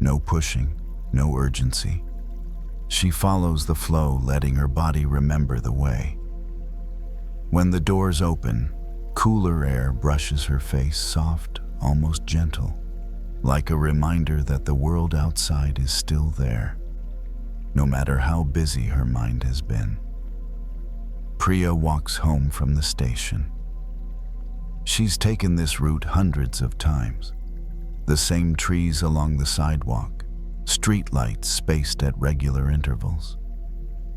No pushing, no urgency. She follows the flow, letting her body remember the way. When the doors open, cooler air brushes her face, soft, almost gentle, like a reminder that the world outside is still there, no matter how busy her mind has been. Priya walks home from the station. She's taken this route hundreds of times. The same trees along the sidewalk, street lights spaced at regular intervals.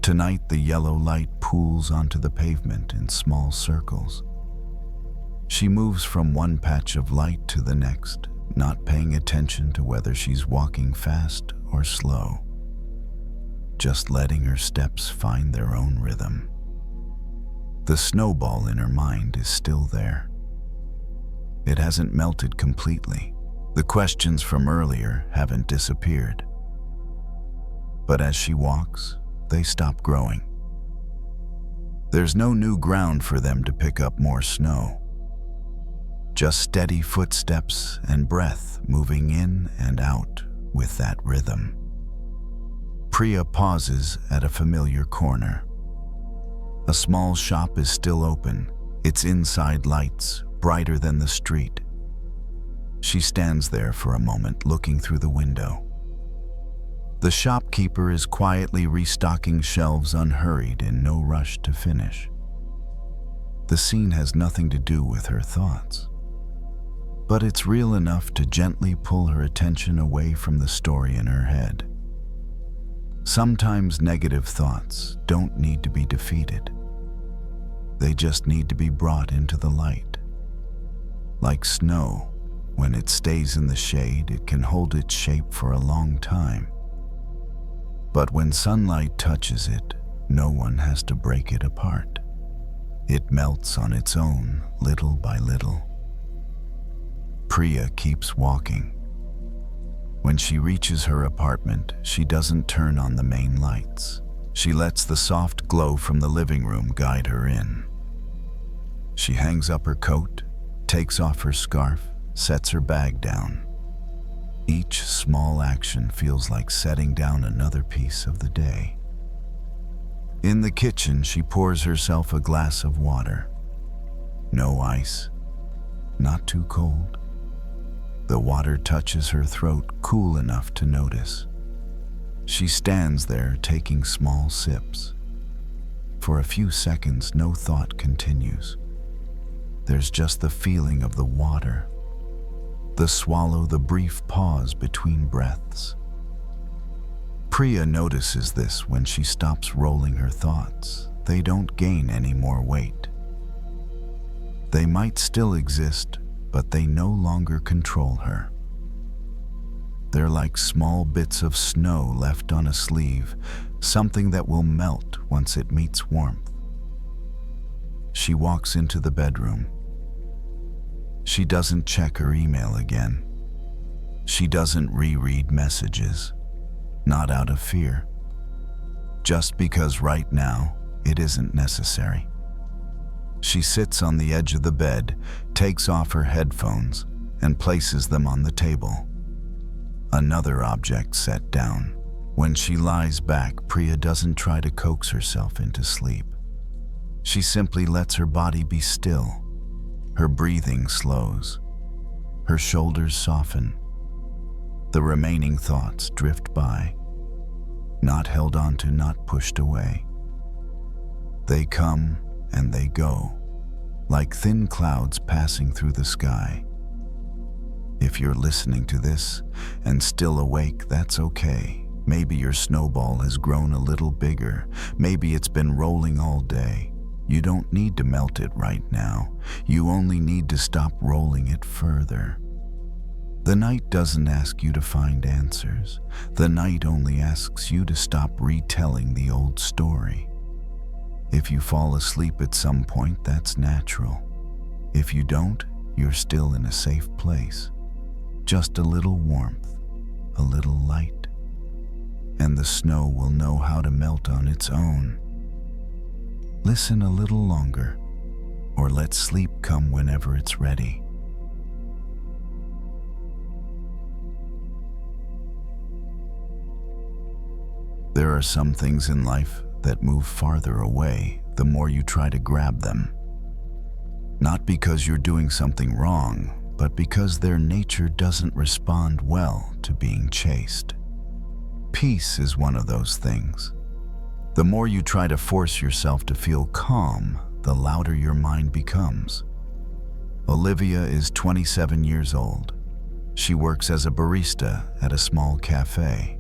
Tonight, the yellow light pools onto the pavement in small circles. She moves from one patch of light to the next, not paying attention to whether she's walking fast or slow, just letting her steps find their own rhythm. The snowball in her mind is still there. It hasn't melted completely. The questions from earlier haven't disappeared. But as she walks, they stop growing. There's no new ground for them to pick up more snow. Just steady footsteps and breath moving in and out with that rhythm. Priya pauses at a familiar corner. A small shop is still open, its inside lights brighter than the street. She stands there for a moment, looking through the window. The shopkeeper is quietly restocking shelves, unhurried, in no rush to finish. The scene has nothing to do with her thoughts, but it's real enough to gently pull her attention away from the story in her head. Sometimes negative thoughts don't need to be defeated. They just need to be brought into the light. Like snow, when it stays in the shade, it can hold its shape for a long time. But when sunlight touches it, no one has to break it apart. It melts on its own, little by little. Priya keeps walking. When she reaches her apartment, she doesn't turn on the main lights. She lets the soft glow from the living room guide her in. She hangs up her coat, takes off her scarf, sets her bag down. Each small action feels like setting down another piece of the day. In the kitchen, she pours herself a glass of water. No ice, not too cold. The water touches her throat, cool enough to notice. She stands there taking small sips. For a few seconds, no thought continues. There's just the feeling of the water, the swallow, the brief pause between breaths. Priya notices this when she stops rolling her thoughts. They don't gain any more weight. They might still exist, but they no longer control her. They're like small bits of snow left on a sleeve, something that will melt once it meets warmth. She walks into the bedroom. She doesn't check her email again. She doesn't reread messages, not out of fear, just because right now it isn't necessary. She sits on the edge of the bed, takes off her headphones, and places them on the table. Another object set down. When she lies back, Priya doesn't try to coax herself into sleep. She simply lets her body be still. Her breathing slows. Her shoulders soften. The remaining thoughts drift by, not held onto, not pushed away. They come and they go, like thin clouds passing through the sky. If you're listening to this and still awake, that's okay. Maybe your snowball has grown a little bigger. Maybe it's been rolling all day. You don't need to melt it right now. You only need to stop rolling it further. The night doesn't ask you to find answers. The night only asks you to stop retelling the old story. If you fall asleep at some point, that's natural. If you don't, you're still in a safe place. Just a little warmth, a little light, and the snow will know how to melt on its own. Listen a little longer, or let sleep come whenever it's ready. There are some things in life that move farther away the more you try to grab them. Not because you're doing something wrong, but because their nature doesn't respond well to being chased. Peace is one of those things. The more you try to force yourself to feel calm, the louder your mind becomes. Olivia is 27 years old. She works as a barista at a small cafe.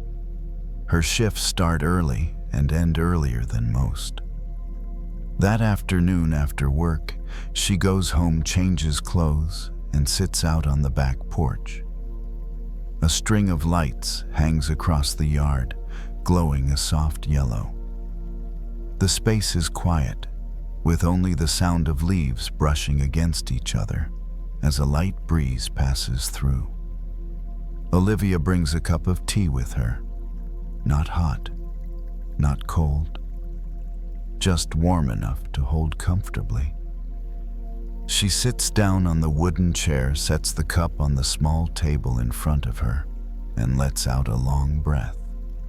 Her shifts start early and end earlier than most. That afternoon after work, she goes home, changes clothes, and sits out on the back porch. A string of lights hangs across the yard, glowing a soft yellow. The space is quiet, with only the sound of leaves brushing against each other as a light breeze passes through. Olivia brings a cup of tea with her. Not hot, not cold, just warm enough to hold comfortably. She sits down on the wooden chair, sets the cup on the small table in front of her, and lets out a long breath.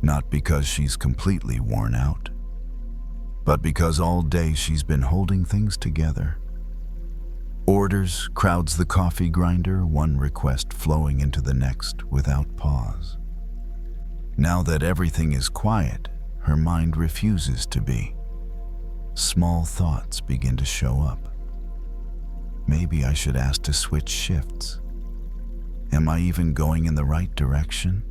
Not because she's completely worn out, but because all day she's been holding things together. Orders crowds the coffee grinder, one request flowing into the next without pause. Now that everything is quiet, her mind refuses to be. Small thoughts begin to show up. Maybe I should ask to switch shifts. Am I even going in the right direction?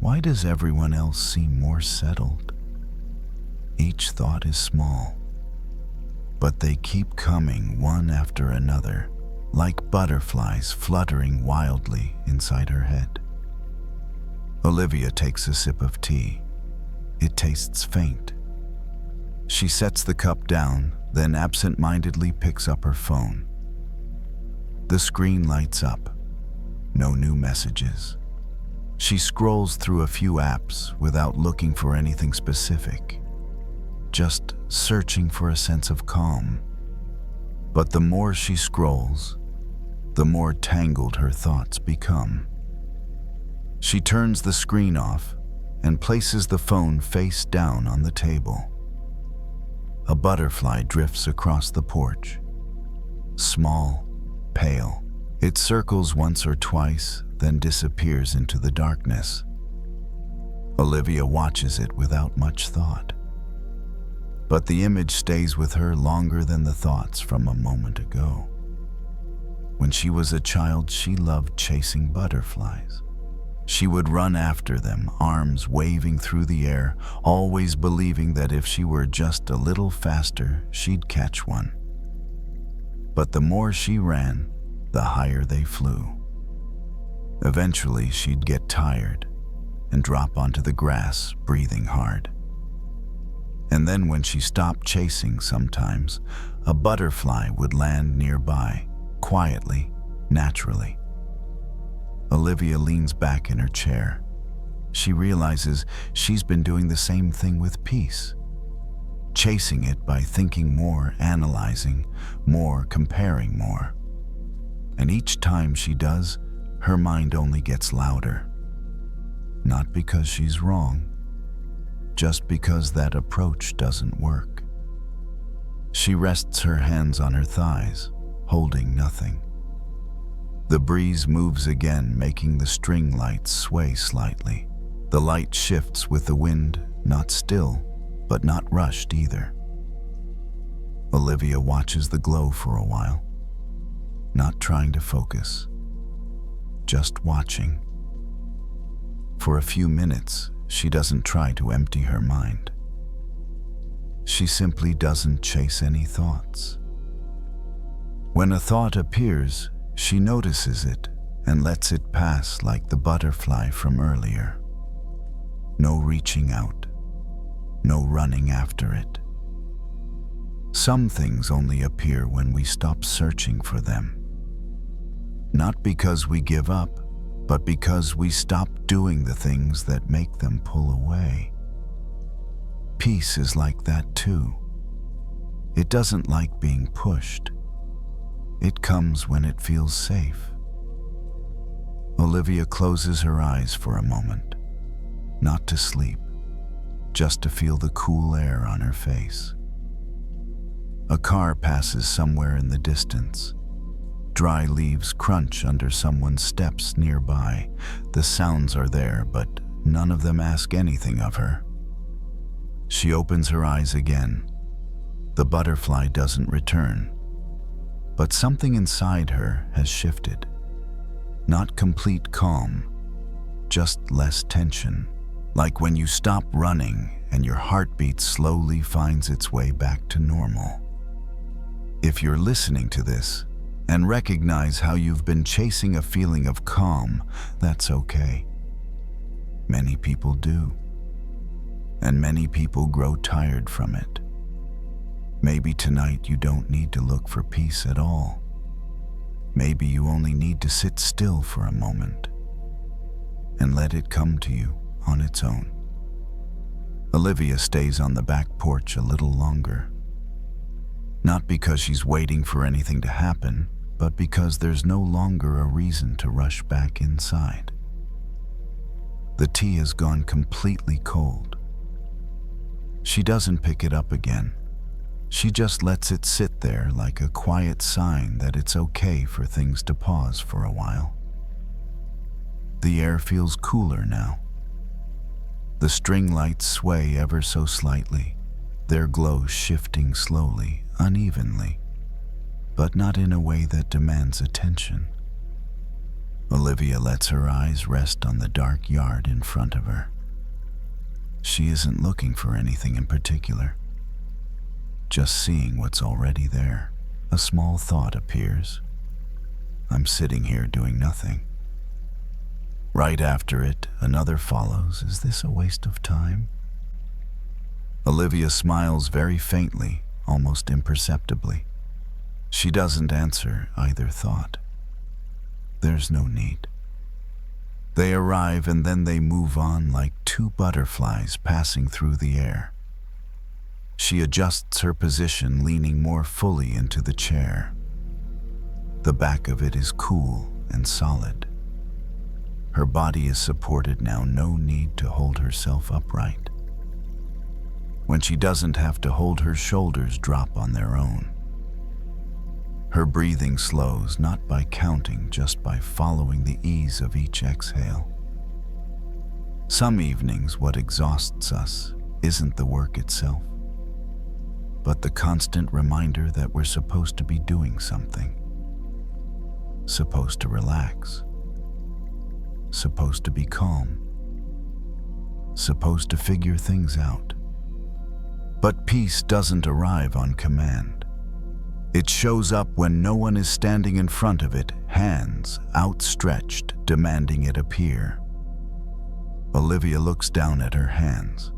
Why does everyone else seem more settled? Each thought is small, but they keep coming one after another, like butterflies fluttering wildly inside her head. Olivia takes a sip of tea. It tastes faint. She sets the cup down, then absent-mindedly picks up her phone. The screen lights up. No new messages. She scrolls through a few apps without looking for anything specific, just searching for a sense of calm. But the more she scrolls, the more tangled her thoughts become. She turns the screen off and places the phone face down on the table. A butterfly drifts across the porch. Small, pale. It circles once or twice, then disappears into the darkness. Olivia watches it without much thought. But the image stays with her longer than the thoughts from a moment ago. When she was a child, she loved chasing butterflies. She would run after them, arms waving through the air, always believing that if she were just a little faster, she'd catch one. But the more she ran, the higher they flew. Eventually, she'd get tired and drop onto the grass, breathing hard. And then when she stopped chasing sometimes, a butterfly would land nearby, quietly, naturally. Olivia leans back in her chair. She realizes she's been doing the same thing with peace, chasing it by thinking more, analyzing more, comparing more. And each time she does, her mind only gets louder. Not because she's wrong, just because that approach doesn't work. She rests her hands on her thighs, holding nothing. The breeze moves again, making the string lights sway slightly. The light shifts with the wind, not still, but not rushed either. Olivia watches the glow for a while, not trying to focus, just watching. For a few minutes, she doesn't try to empty her mind. She simply doesn't chase any thoughts. When a thought appears, she notices it and lets it pass like the butterfly from earlier. No reaching out, no running after it. Some things only appear when we stop searching for them. Not because we give up, but because we stop doing the things that make them pull away. Peace is like that too. It doesn't like being pushed. It comes when it feels safe. Olivia closes her eyes for a moment, not to sleep, just to feel the cool air on her face. A car passes somewhere in the distance. Dry leaves crunch under someone's steps nearby. The sounds are there, but none of them ask anything of her. She opens her eyes again. The butterfly doesn't return, but something inside her has shifted. Not complete calm, just less tension, like when you stop running and your heartbeat slowly finds its way back to normal. If you're listening to this and recognize how you've been chasing a feeling of calm, that's okay. Many people do, and many people grow tired from it. Maybe tonight you don't need to look for peace at all. Maybe you only need to sit still for a moment and let it come to you on its own. Olivia stays on the back porch a little longer. Not because she's waiting for anything to happen, but because there's no longer a reason to rush back inside. The tea has gone completely cold. She doesn't pick it up again. She just lets it sit there like a quiet sign that it's okay for things to pause for a while. The air feels cooler now. The string lights sway ever so slightly, their glow shifting slowly, unevenly, but not in a way that demands attention. Olivia lets her eyes rest on the dark yard in front of her. She isn't looking for anything in particular, just seeing what's already there. A small thought appears. I'm sitting here doing nothing. Right after it, another follows. Is this a waste of time? Olivia smiles very faintly, almost imperceptibly. She doesn't answer either thought. There's no need. They arrive and then they move on like two butterflies passing through the air. She adjusts her position, leaning more fully into the chair. The back of it is cool and solid. Her body is supported now, no need to hold herself upright. When she doesn't have to hold, her shoulders drop on their own. Her breathing slows, not by counting, just by following the ease of each exhale. Some evenings, what exhausts us isn't the work itself, but the constant reminder that we're supposed to be doing something. Supposed to relax. Supposed to be calm. Supposed to figure things out. But peace doesn't arrive on command. It shows up when no one is standing in front of it, hands outstretched, demanding it appear. Olivia looks down at her hands.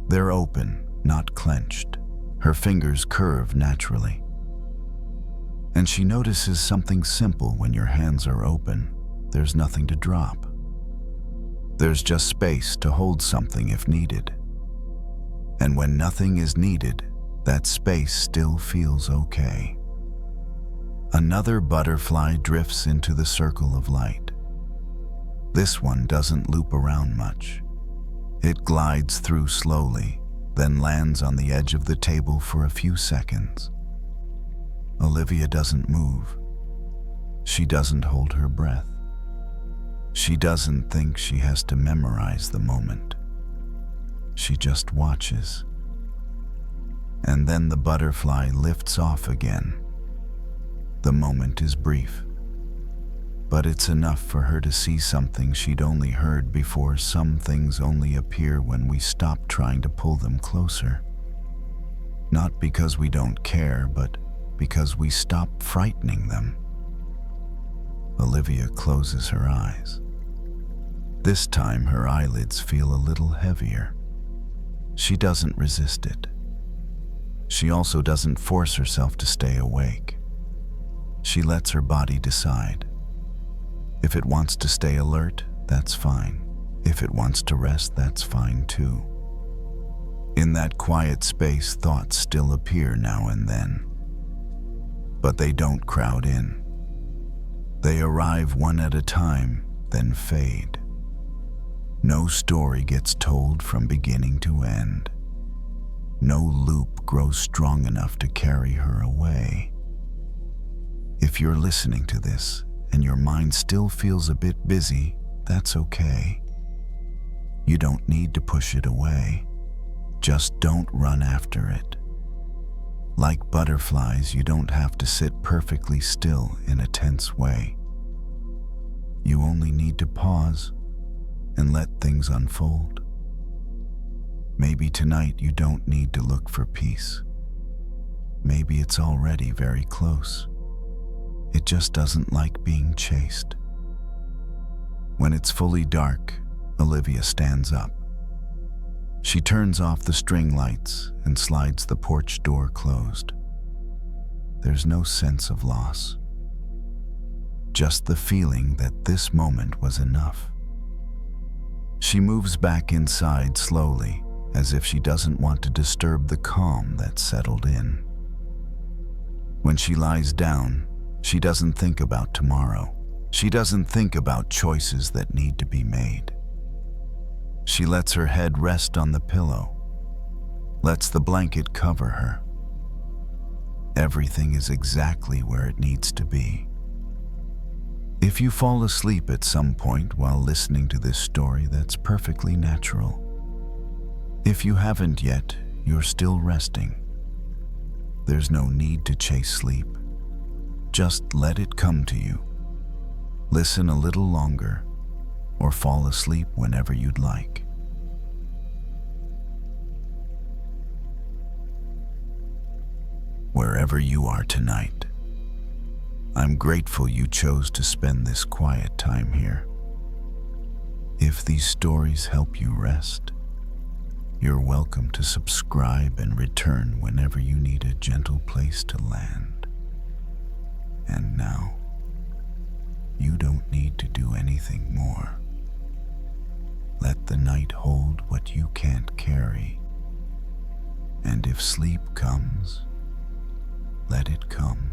They're open, not clenched. Her fingers curve naturally. And she notices something simple. When your hands are open, there's nothing to drop. There's just space to hold something if needed. And when nothing is needed, that space still feels okay. Another butterfly drifts into the circle of light. This one doesn't loop around much. It glides through slowly, then lands on the edge of the table for a few seconds. Olivia doesn't move. She doesn't hold her breath. She doesn't think she has to memorize the moment. She just watches. And then the butterfly lifts off again. The moment is brief, but it's enough for her to see something she'd only heard before. Some things only appear when we stop trying to pull them closer. Not because we don't care, but because we stop frightening them. Olivia closes her eyes. This time her eyelids feel a little heavier. She doesn't resist it. She also doesn't force herself to stay awake. She lets her body decide. If it wants to stay alert, that's fine. If it wants to rest, that's fine too. In that quiet space, thoughts still appear now and then. But they don't crowd in. They arrive one at a time, then fade. No story gets told from beginning to end. No loop grows strong enough to carry her away. If you're listening to this and your mind still feels a bit busy, that's okay. You don't need to push it away. Just don't run after it. Like butterflies, you don't have to sit perfectly still in a tense way. You only need to pause and let things unfold. Maybe tonight you don't need to look for peace. Maybe it's already very close. It just doesn't like being chased. When it's fully dark, Olivia stands up. She turns off the string lights and slides the porch door closed. There's no sense of loss. Just the feeling that this moment was enough. She moves back inside slowly, as if she doesn't want to disturb the calm that settled in. When she lies down, she doesn't think about tomorrow. She doesn't think about choices that need to be made. She lets her head rest on the pillow, lets the blanket cover her. Everything is exactly where it needs to be. If you fall asleep at some point while listening to this story, that's perfectly natural. If you haven't yet, you're still resting. There's no need to chase sleep. Just let it come to you. Listen a little longer, or fall asleep whenever you'd like. Wherever you are tonight, I'm grateful you chose to spend this quiet time here. If these stories help you rest, you're welcome to subscribe and return whenever you need a gentle place to land. And now, you don't need to do anything more. Let the night hold what you can't carry. And if sleep comes, let it come.